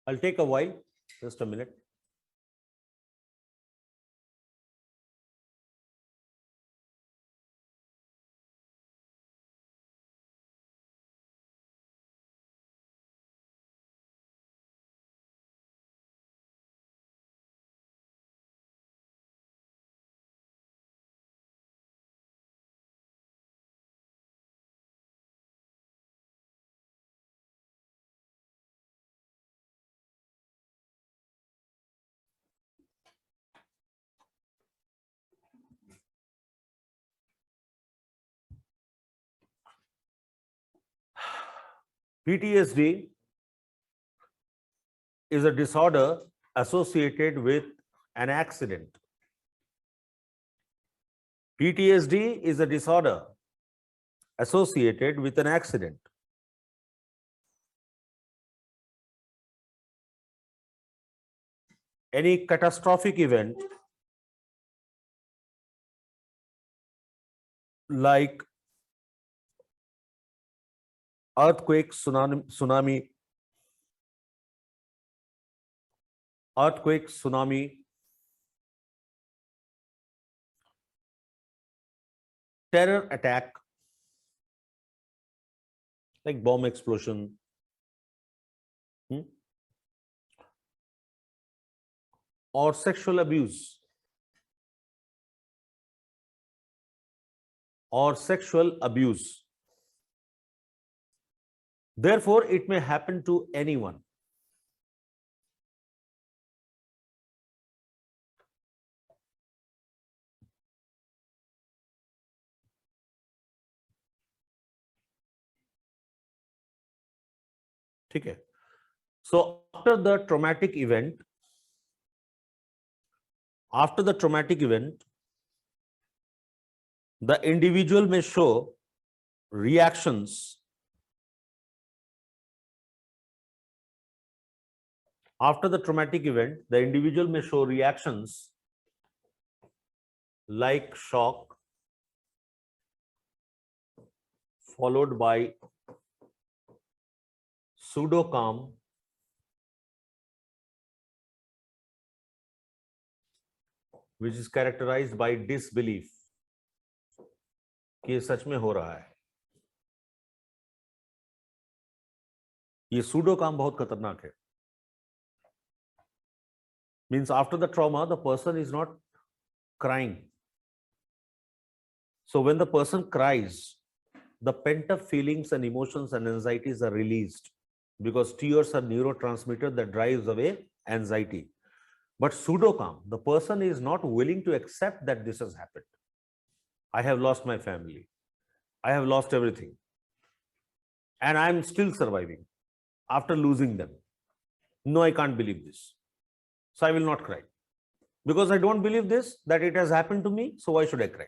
I'll take a while, just a minute. PTSD is a disorder associated with an accident. PTSD is a disorder associated with an accident. Any catastrophic event like earthquake, tsunami, earthquake, tsunami, terror attack, like bomb explosion, or sexual abuse, Therefore, it may happen to anyone. ठीक है. So after the traumatic event, the individual may show reactions. After the traumatic event, the individual may show reactions like shock, followed by pseudo calm, which is characterized by disbelief कि ये सच में हो रहा है। ये pseudo काम बहुत खतरनाक है। Means after the trauma, the person is not crying. So when the person cries, the pent up feelings and emotions and anxieties are released because tears are neurotransmitter that drives away anxiety. But pseudo calm, the person is not willing to accept that this has happened. I have lost my family. I have lost everything. And I am still surviving after losing them. No, I can't believe this. So I will not cry. Because I don't believe this, that it has happened to me, so why should I cry?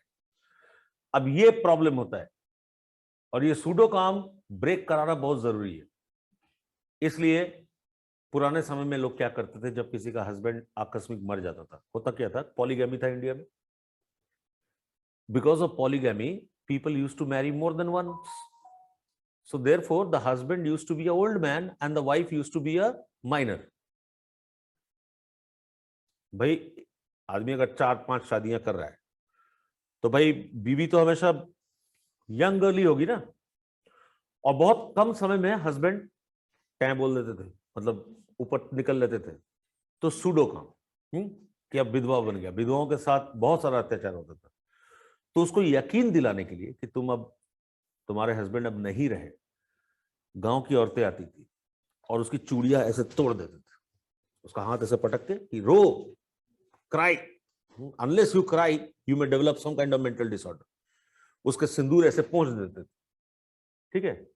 अब ये problem होता है और ये pseudo काम break कराना बहुत जरूरी है। इसलिए पुराने समय में लोग क्या करते थे, जब किसी का हस्बैंड आकस्मिक मर जाता था, होता क्या था, पॉलीगैमी था इंडिया में। Because of polygamy people used to marry more than once. So therefore the husband used to be an old man and the wife used to be a minor. भाई आदमी अगर 4-5 शादियां कर रहा है तो भाई बीवी तो हमेशा यंग गर्ली होगी ना। और बहुत कम समय में हस्बैंड टैं बोल देते थे, मतलब ऊपर निकल लेते थे। तो सूडो काम कि अब विधवा बन गया, विधवाओं के साथ बहुत सारा अत्याचार होता था। तो उसको यकीन दिलाने के लिए कि तुम्हारे हस्बैंड अब नहीं रहे, गांव की औरतें आती थी और उसकी चूड़ियां ऐसे तोड़ देते थे, उसका हाथ ऐसे पटक के कि रो, cry, unless you cry you may develop some kind of mental disorder. उसके सिंदूर ऐसे पहुंच देते थे, ठीक है।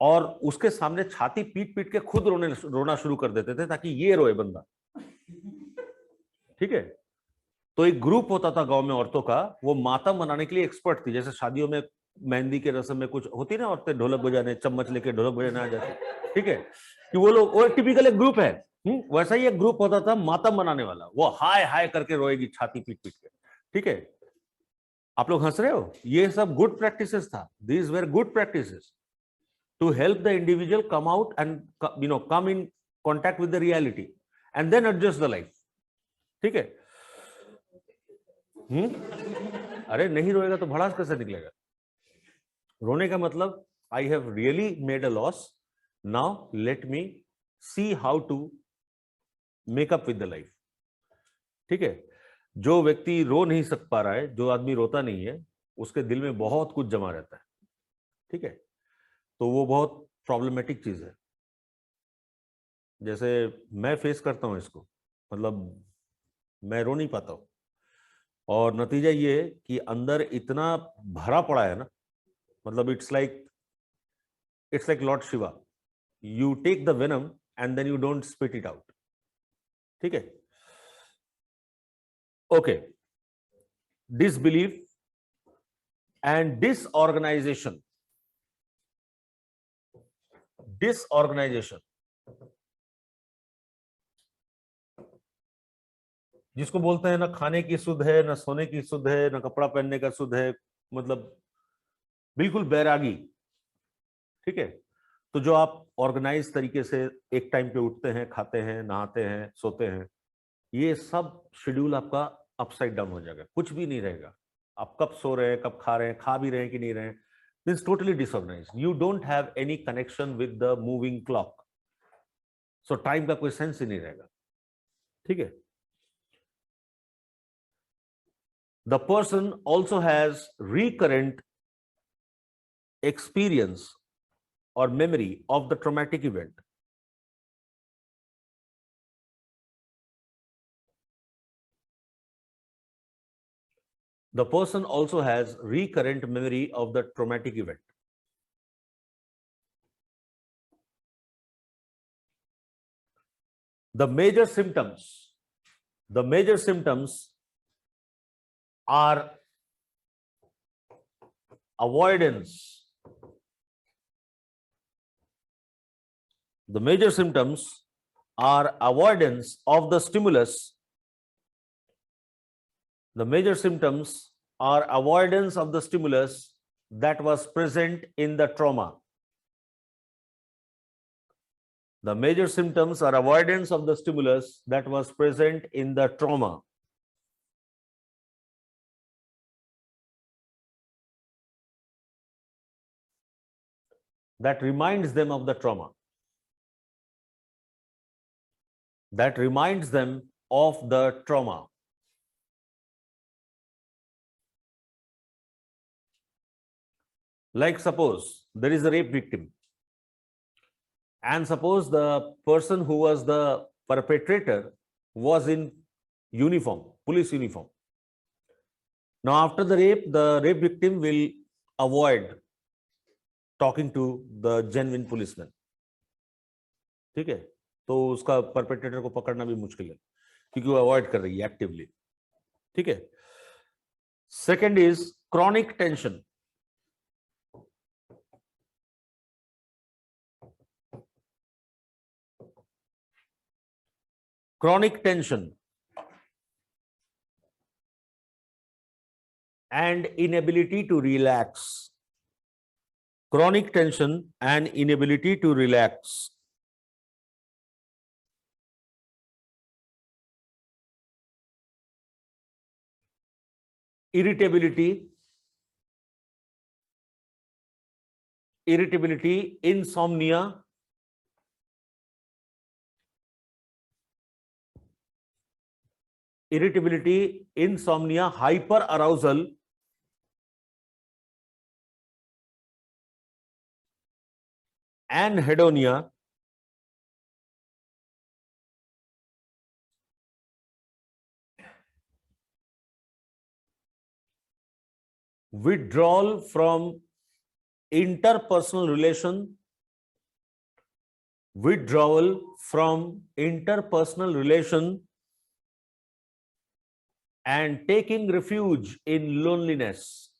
और उसके सामने छाती पीट पीट के खुद रोना शुरू कर देते थे ताकि ये रोए बंदा, ठीक है। तो एक ग्रुप होता था गांव में औरतों का, वो मातम मनाने के लिए एक्सपर्ट थी। जैसे शादियों में मेहंदी के रस्म में कुछ होती ना, औरतें ढोलक बजाने, चम्मच लेके ढोलक बजाने आ जाती, ठीक है, कि वो लोग, वो टिपिकल एक ग्रुप है। वैसा ही एक ग्रुप होता था मातम मनाने वाला, वो हाय हाय करके रोएगी छाती पीट पीट के, ठीक है। आप लोग हंस रहे हो, ये सब गुड प्रैक्टिसेस था, these were good practices to help the individual come out and come in contact with the reality and then adjust the life, ठीक है। अरे नहीं रोएगा तो भड़ास कैसे निकलेगा। रोने का मतलब I have really made a loss, now let me see how to make up with the life, ठीक है। जो व्यक्ति रो नहीं सक पा रहा है, जो आदमी रोता नहीं है, उसके दिल में बहुत कुछ जमा रहता है, ठीक है। तो वो बहुत प्रॉब्लमेटिक चीज है। जैसे मैं फेस करता हूं इसको, मतलब मैं रो नहीं पाता हूं और नतीजा ये है कि अंदर इतना भरा पड़ा है ना, मतलब it's like lord Shiva, you take the venom and then you don't spit it out, ठीक है। ओके, डिसबिलीफ एंड डिसऑर्गेनाइजेशन जिसको बोलते हैं ना खाने की सुध है, ना सोने की सुध है, ना कपड़ा पहनने का सुध है, मतलब बिल्कुल बैरागी, ठीक है। तो जो आप ऑर्गेनाइज तरीके से एक टाइम पे उठते हैं, खाते हैं, नहाते हैं, सोते हैं, ये सब शेड्यूल आपका अपसाइड डाउन हो जाएगा, कुछ भी नहीं रहेगा। आप कब सो रहे हैं, कब खा रहे हैं, खा भी रहे हैं कि नहीं रहे हैं, means totally disorganised. You don't have any connection with the moving clock, so time का कोई सेंस ही नहीं रहेगा, ठीक है। The person also has recurrent experience or memory of the traumatic event. The person also has recurrent memory of the traumatic event. The major symptoms are avoidance. The major symptoms are avoidance of the stimulus. The major symptoms are avoidance of the stimulus that was present in the trauma. The major symptoms are avoidance of the stimulus that was present in the trauma. that reminds them of the trauma. That reminds them of the trauma. Like suppose there is a rape victim, and suppose the person who was the perpetrator was in uniform, police uniform. Now, after the rape victim will avoid talking to the genuine policeman. ठीक है, तो उसका perpetrator को पकड़ना भी मुश्किल है क्योंकि वो अवॉइड कर रही है एक्टिवली. ठीक है. Second is chronic tension. Chronic tension and inability to relax. Chronic tension and inability to relax. Irritability, insomnia, hyperarousal, anhedonia, withdrawal from interpersonal relation, and taking refuge in loneliness,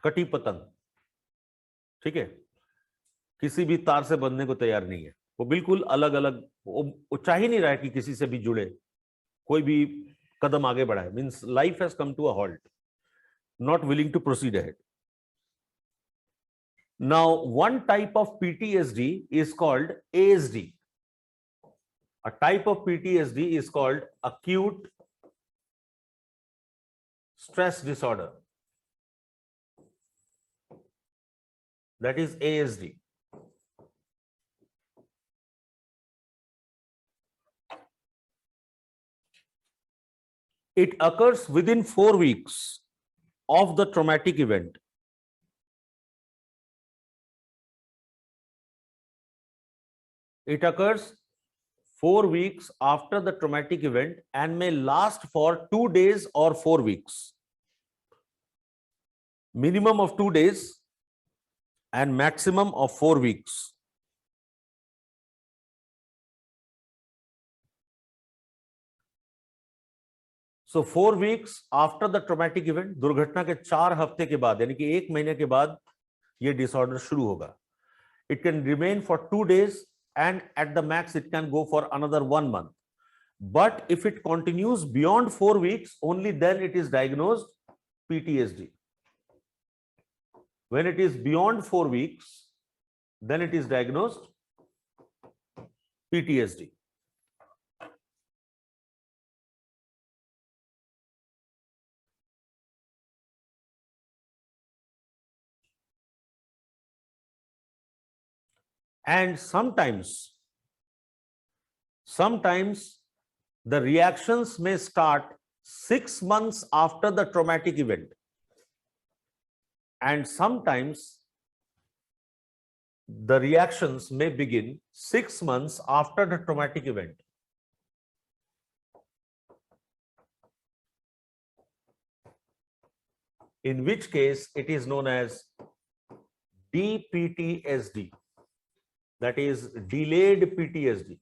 कटी पतंग. ठीक है, किसी भी तार से बंधने को तैयार नहीं है. वो बिल्कुल अलग अलग, वो चाह ही नहीं रहा है कि किसी से भी जुड़े, कोई भी कदम आगे बढ़ाए. Means life has come to a halt, not willing to proceed ahead. Now, one type of PTSD is called ASD. A type of PTSD is called acute stress disorder. That is ASD. It occurs within 4 weeks of the traumatic event. It occurs 4 weeks after the traumatic event and may last for 2 days or 4 weeks. Minimum of 2 days and maximum of 4 weeks. So 4 weeks after the traumatic event, दुर्घटना के 4 हफ्ते के बाद, यानी कि 1 महीने के बाद ये डिसऑर्डर शुरू होगा. It can remain for 2 days and at the max it can go for another 1 month. But if it continues beyond 4 weeks, only then it is diagnosed PTSD. When it is beyond 4 weeks, then it is diagnosed PTSD. And sometimes the reactions may start 6 months after the traumatic event. And sometimes the reactions may begin 6 months after the traumatic event. In which case it is known as DPTSD. That is delayed PTSD.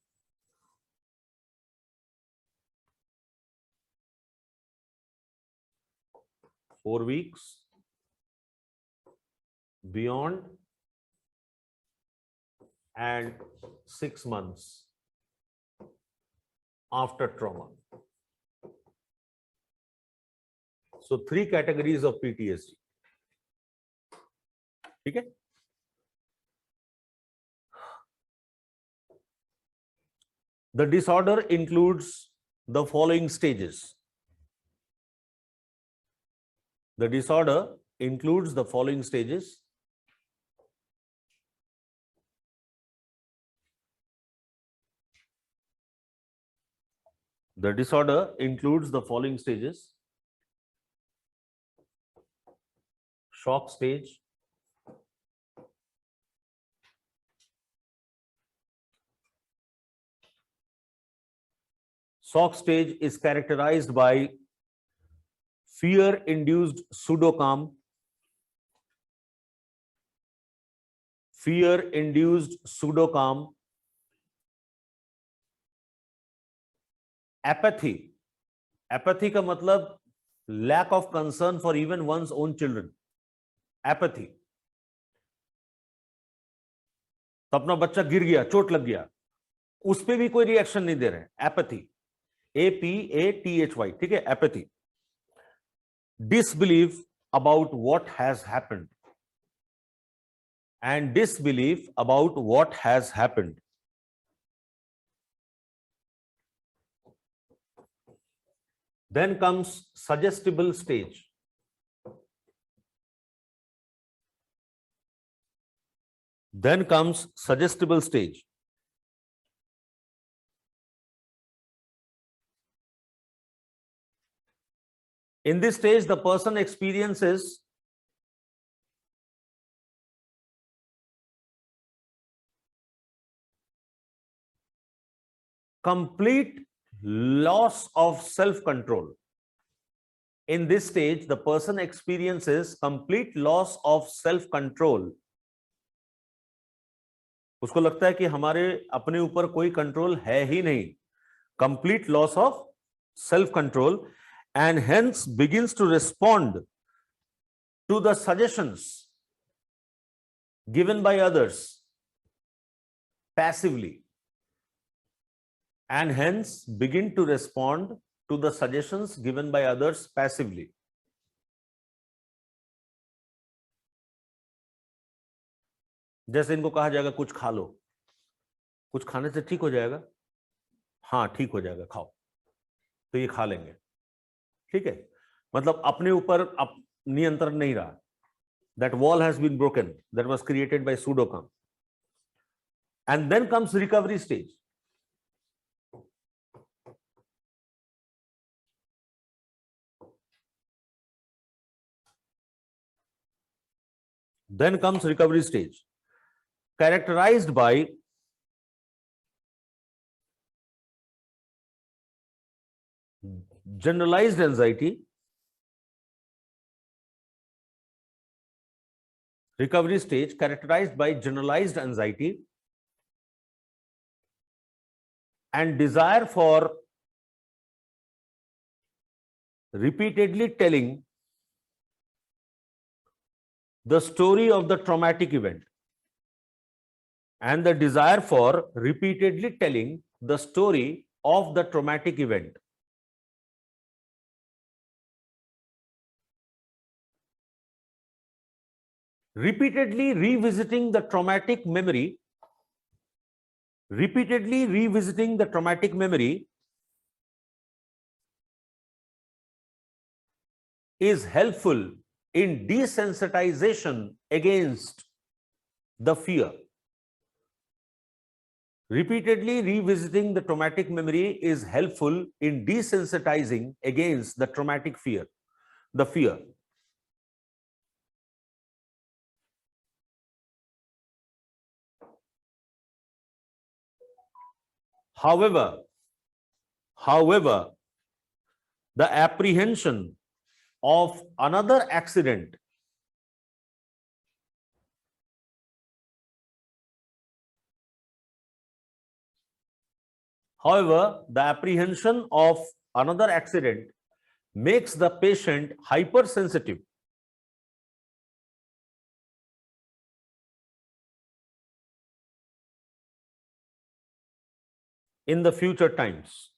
Four weeks, beyond, and 6 months after trauma. So 3 categories of PTSD. ठीक है? The disorder includes the following stages. The disorder includes the following stages. The disorder includes the following stages: shock stage, shock stage is characterized by fear-induced pseudocalm, fear-induced pseudocalm, apathy. Apathy का मतलब lack of concern for even one's own children. Apathy. तो अपना बच्चा गिर गया, चोट लग गया, उस पे भी कोई रिएक्शन नहीं दे रहे हैं. एपैथी, APATHY, ठीक है, apathy. Disbelief about what has happened, and disbelief about what has happened. Then comes suggestible stage. Then comes suggestible stage. In this stage, the person experiences complete loss of self-control. In this stage, the person experiences complete loss of self-control. उसको लगता है कि हमारे अपने ऊपर कोई control है ही नहीं. Complete loss of self-control, and hence begins to respond to the suggestions given by others passively, and hence begin to respond to the suggestions given by others passively. जैसे इनको कहा जाएगा कुछ खा लो, कुछ खाने से ठीक हो जाएगा, हाँ ठीक हो जाएगा, खाओ, तो ये खा लेंगे. ठीक है, मतलब अपने ऊपर नियंत्रण नहीं रहा. That wall has been broken that was created by pseudocalm. And then comes recovery stage. Then comes recovery stage, characterized by generalized anxiety, recovery stage characterized by generalized anxiety and desire for repeatedly telling the story of the traumatic event, and the desire for repeatedly telling the story of the traumatic event. Repeatedly revisiting the traumatic memory, repeatedly revisiting the traumatic memory is helpful in desensitization against the fear. Repeatedly revisiting the traumatic memory is helpful in desensitizing against the traumatic fear, the fear. However, the apprehension of another accident makes the patient hypersensitive in the future times.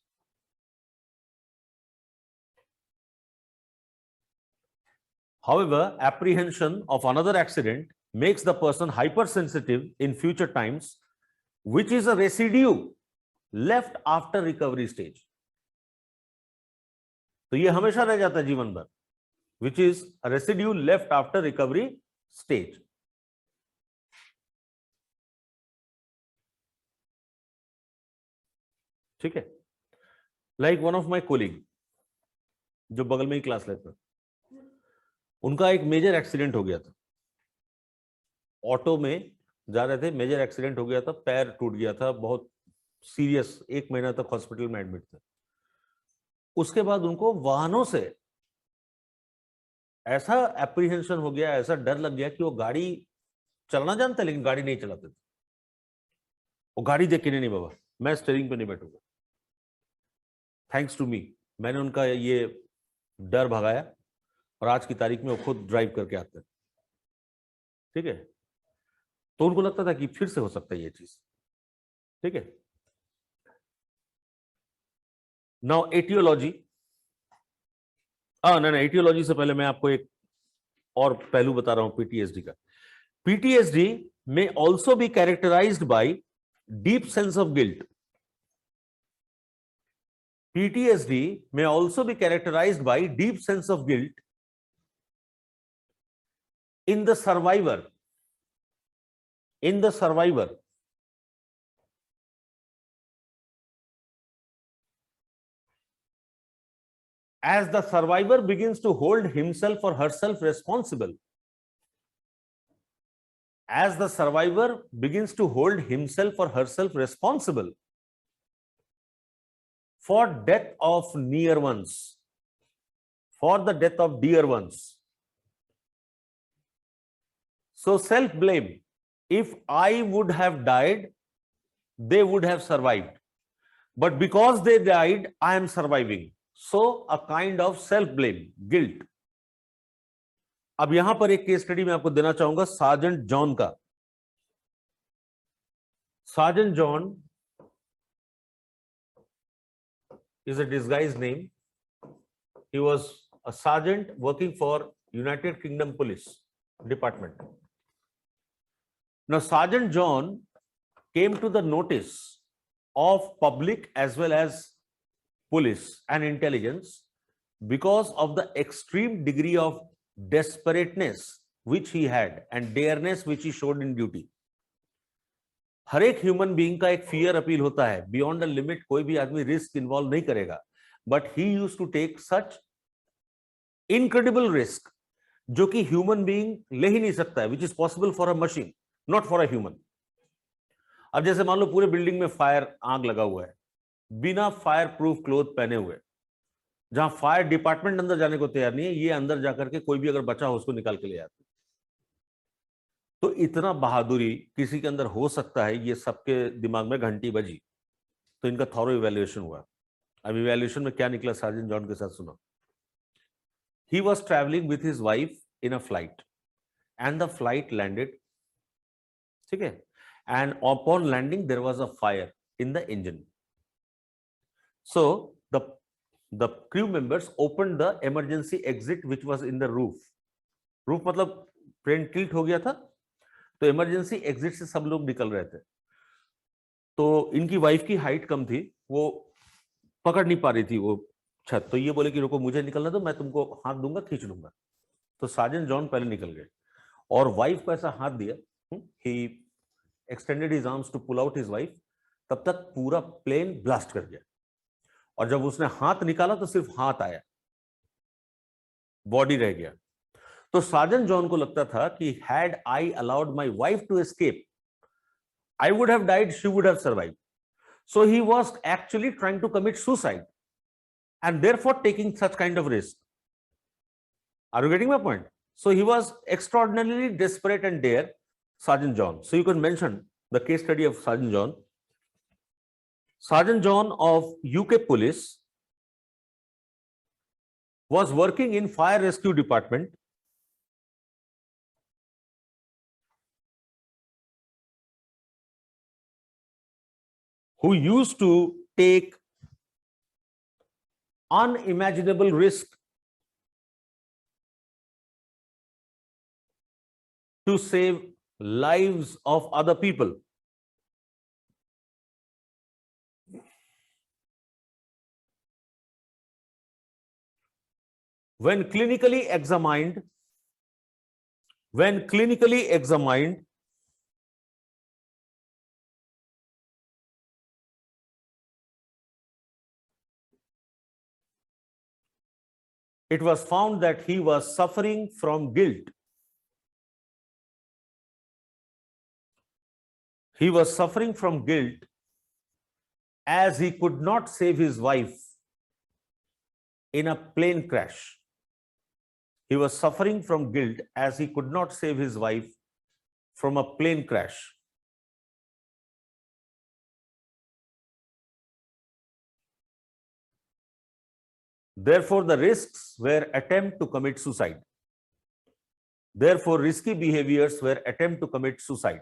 However, apprehension of another accident makes the person hypersensitive in future times, which is a residue left after recovery stage. तो ये हमेशा रह जाता है जीवन भर, which is a residue left after recovery stage. ठीक है. Like one of my colleague जो बगल में ही क्लास लेता, उनका एक मेजर एक्सीडेंट हो गया था. ऑटो में जा रहे थे, मेजर एक्सीडेंट हो गया था, पैर टूट गया था, बहुत सीरियस, 1 महीना तक हॉस्पिटल में एडमिट थे. उसके बाद उनको वाहनों से ऐसा एप्रीहेंशन हो गया, ऐसा डर लग गया कि वो गाड़ी चलाना जानते लेकिन गाड़ी नहीं चलाते थे. वो गाड़ी देख के नहीं बाबा, मैं स्टीयरिंग पे नहीं बैठूंगा. थैंक्स टू मी, मैंने उनका ये डर भगाया और आज की तारीख में वो खुद ड्राइव करके आते हैं. ठीक है. तो उनको लगता था कि फिर से हो सकता है ये चीज. ठीक है. Now aetiology. नहीं, एटियोलॉजी से पहले मैं आपको एक और पहलू बता रहा हूं पीटीएसडी का. पीटीएसडी में also be characterized by deep sense of guilt. PTSD may also be characterized by deep sense of guilt in the survivor. As the survivor begins to hold himself or herself responsible. As the survivor begins to hold himself or herself responsible for death of near ones, for the death of dear ones. So self-blame, if I would have died, they would have survived. But because they died, I am surviving. So a kind of self-blame, guilt. अब यहां पर एक case study मैं आपको देना चाहूंगा sergeant John का. Sergeant John is a disguised name. He was a sergeant working for United Kingdom Police Department. Now, Sergeant John came to the notice of public as well as police and intelligence because of the extreme degree of desperateness which he had and dareness which he showed in duty. हर एक human being का एक fear appeal होता है. Beyond the limit कोई भी आदमी risk involve नहीं करेगा, but he used to take such incredible risk जो कि ह्यूमन बीइंग ले ही नहीं सकता है, which is possible for a machine, not for a human. अब जैसे मान लो पूरे बिल्डिंग में फायर, आग लगा हुआ है, बिना फायर प्रूफ क्लोथ पहने हुए, जहां फायर डिपार्टमेंट अंदर जाने को तैयार नहीं है, ये अंदर जाकर के कोई भी अगर बचा हो उसको निकाल के ले आते. तो इतना बहादुरी किसी के अंदर हो सकता है, ये सबके दिमाग में घंटी बजी. तो इनका थॉरो इवैल्यूएशन हुआ. अब इवैल्यूएशन में क्या निकला सार्जेंट जॉन के साथ सुनो. He was travelling with his wife in a flight and the flight landed. ठीक है. And upon landing there was a fire in the engine. So the crew members opened the emergency exit which was in the roof. Roof मतलब plane tilt हो गया था, तो emergency exit से सब लोग निकल रहे थे. तो इनकी वाइफ की हाइट कम थी, वो पकड़ नहीं पा रही थी वो छत. तो ये बोले कि रुको, मुझे निकलना दो, मैं तुमको हाथ दूंगा, खींच लूंगा. तो सार्जेंट जॉन पहले निकल गए और वाइफ को ऐसा हाथ दिया. He extended his arms to pull out his wife. तब तक पूरा प्लेन ब्लास्ट कर गया. और जब उसने हाथ निकाला तो सिर्फ हाथ आया, बॉडी रह गया. तो सार्जेंट जॉन को लगता था कि had I allowed my wife to escape, I would have died, she would have survived. So he was actually trying to commit suicide and therefore taking such kind of risk. Are you getting my point? So he was extraordinarily desperate and dare, Sergeant John. So you can mention the case study of Sergeant John. Sergeant John of UK Police was working in fire rescue department. Who used to take unimaginable risk to save lives of other people. when clinically examined, it was found that he was suffering from guilt. He was suffering from guilt as he could not save his wife in a plane crash. He was suffering from guilt as he could not save his wife from a plane crash. Therefore, the risks were attempt to commit suicide. Therefore, risky behaviors were attempt to commit suicide.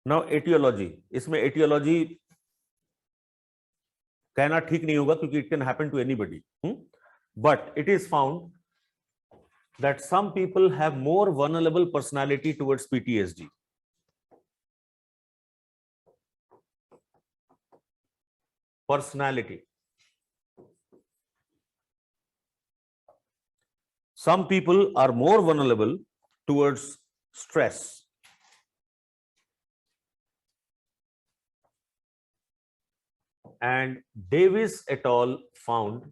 Now, etiology. इसमें etiology कहना ठीक नहीं होगा क्योंकि it can happen to anybody. But it is found that some people have more vulnerable personality towards PTSD. Personality. Some people are more vulnerable towards stress. And Davis et al. Found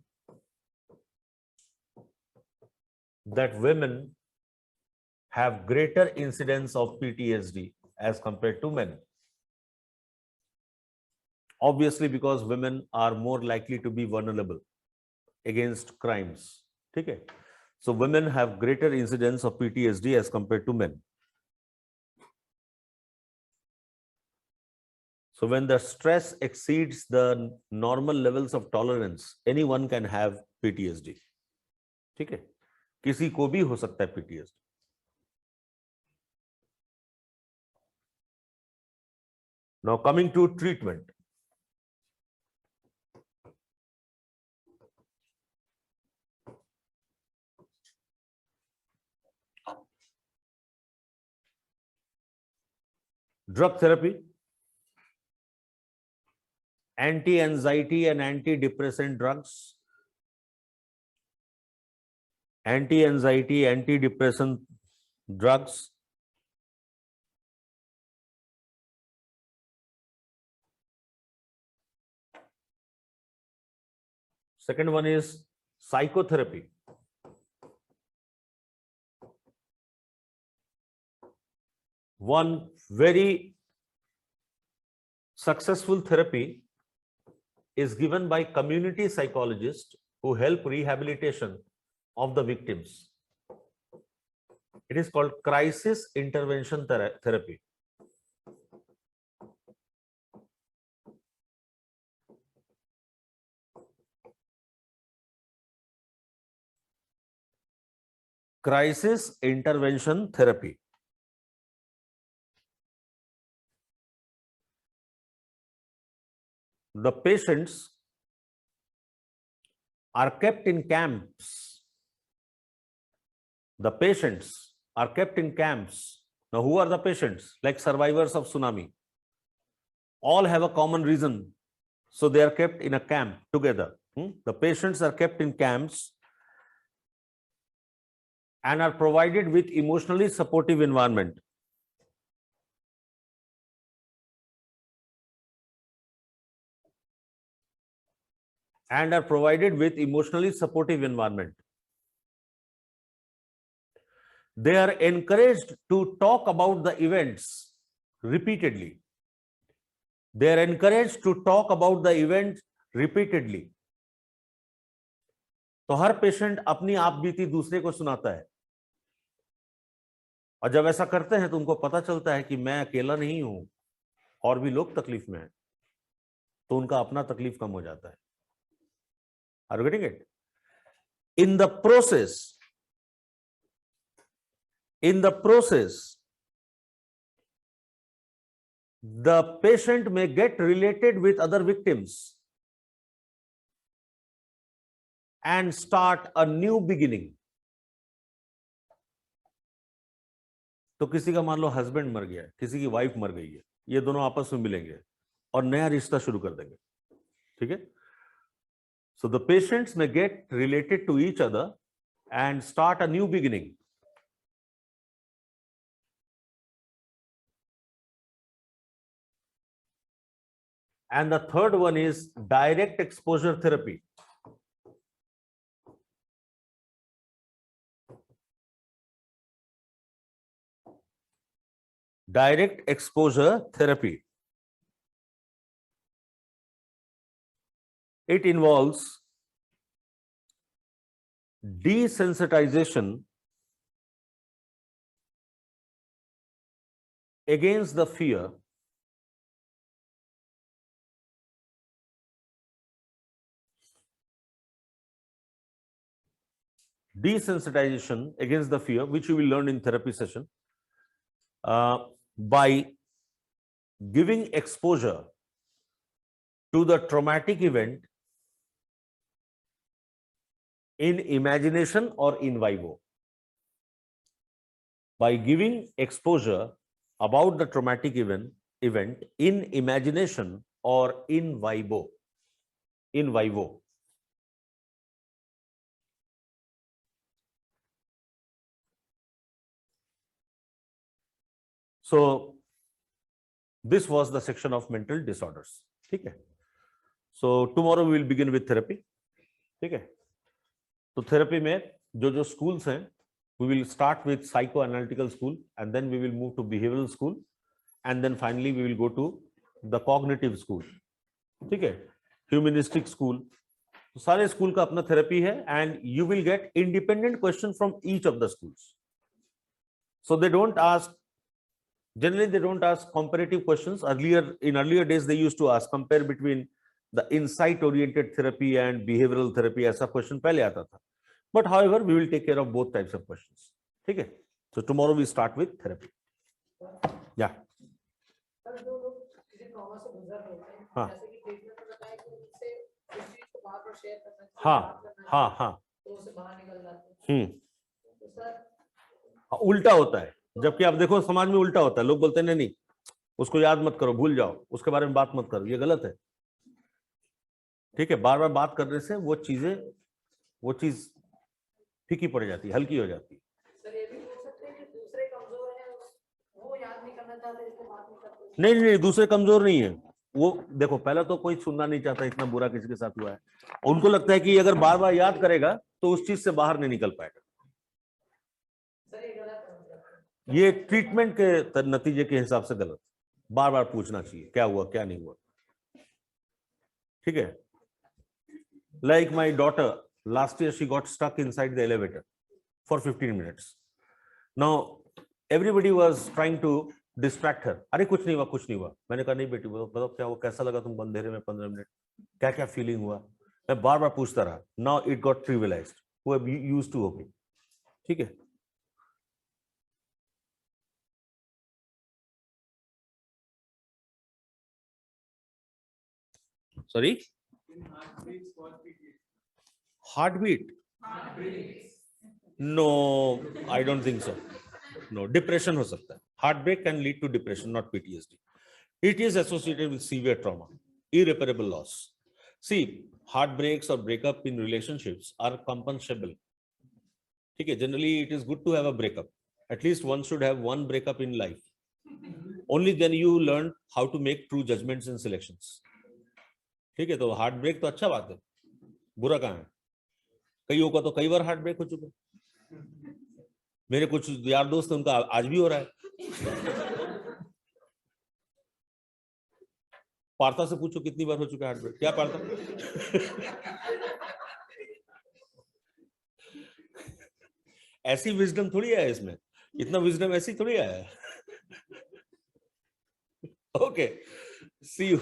that women have greater incidence of PTSD as compared to men. Obviously, because women are more likely to be vulnerable against crimes. Okay? So women have greater incidence of PTSD as compared to men. So when the stress exceeds the normal levels of tolerance, anyone can have PTSD. ठीक है? किसी को भी हो सकता है PTSD. Now coming to treatment. Drug therapy, anti-anxiety and antidepressant drugs, anti-anxiety, antidepressant drugs, second one is psychotherapy. One very successful therapy is given by community psychologists who help rehabilitation of the victims. It is called crisis intervention therapy. Crisis intervention therapy. The patients are kept in camps. The patients are kept in camps. Now, who are the patients? Like survivors of tsunami. All have a common reason. So they are kept in a camp together. The patients are kept in camps and are provided with emotionally supportive environment. And are provided with emotionally supportive environment. They are encouraged to talk about the events repeatedly. They are encouraged to talk about the events repeatedly. तो हर patient अपनी आप बीती दूसरे को सुनाता है और जब ऐसा करते हैं तो उनको पता चलता है कि मैं अकेला नहीं हूं और भी लोग तकलीफ में हैं तो उनका अपना तकलीफ कम हो जाता है. Are you getting it? In the process, the patient may get related with other victims and start a new beginning. तो किसी का मान लो हस्बैंड मर गया है, किसी की वाइफ मर गई है, ये दोनों आपस में मिलेंगे और नया रिश्ता शुरू कर देंगे, ठीक है। So the patients may get related to each other and start a new beginning. And the third one is direct exposure therapy. Direct exposure therapy. It involves desensitization against the fear which you will learn in therapy session, by giving exposure to the traumatic event in imagination or in vivo. By giving exposure about the traumatic event in imagination or in vivo. In vivo. So this was the section of mental disorders. ठीक है. So tomorrow we will begin with therapy. ठीक है. तो therapy में जो schools हैं, we will start with psychoanalytical school and then we will move to behavioral school and then finally we will go to the cognitive school. ठीक है. Humanistic school. तो सारे स्कूल का अपना थेरेपी है and you will get independent question from each of the schools. So they don't ask, generally they don't ask comparative questions. In earlier days they used to ask compare between the insight oriented therapy and behavioral therapy. ऐसा question पहले आता था. But however we will take care of both types of questions. ठीक है. So tomorrow we start with therapy. Yeah. हाँ हाँ हाँ उल्टा होता है. जबकि आप देखो समाज में उल्टा होता है. लोग बोलते हैं नहीं नहीं उसको याद मत करो, भूल जाओ, उसके बारे में बात मत करो. ये गलत है. ठीक है. बार बार बात करने से वो चीज फीकी पड़ जाती है, हल्की हो जाती है. नहीं, दूसरे कमजोर नहीं है. वो देखो पहला तो कोई सुनना नहीं चाहता इतना बुरा किसी के साथ हुआ है. उनको लगता है कि अगर बार बार याद करेगा तो उस चीज से बाहर नहीं निकल पाएगा. ये ट्रीटमेंट के नतीजे के हिसाब से गलत. बार बार पूछना चाहिए क्या हुआ क्या नहीं हुआ. ठीक है. Like my daughter last year she got stuck inside the elevator for 15 minutes. Now everybody was trying to distract her. अरे कुछ नहीं हुआ. मैंने कहा नहीं बेटी बताओ क्या हुआ, कैसा लगा तुम अंधेरे में 15 मिनट, क्या क्या फीलिंग हुआ. मैं बार बार पूछता रहा. Now it got trivialized. वो used to हो गई. ठीक है. Sorry? Heartbeat? No, I don't think so. No, depression हो सकता है. Heartbreak can lead to depression, not PTSD. It is associated with severe trauma, irreparable loss. See, heartbreaks or breakup in relationships are compensable. ठीक है. Generally, it is good to have a breakup. At least one should have one breakup in life. Only then you learn how to make true judgments and selections. ठीक है. तो heartbreak तो अच्छा बात है. बुरा कहाँ है. कईयों का तो कई बार हार्ट ब्रेक हो चुका है. मेरे कुछ यार दोस्त उनका आज भी हो रहा है. पार्था से पूछो कितनी बार हो चुका है हार्ट ब्रेक. क्या पार्था? ऐसी विजडम थोड़ी है इसमें. इतना विजडम ऐसी थोड़ी है. Okay, see you.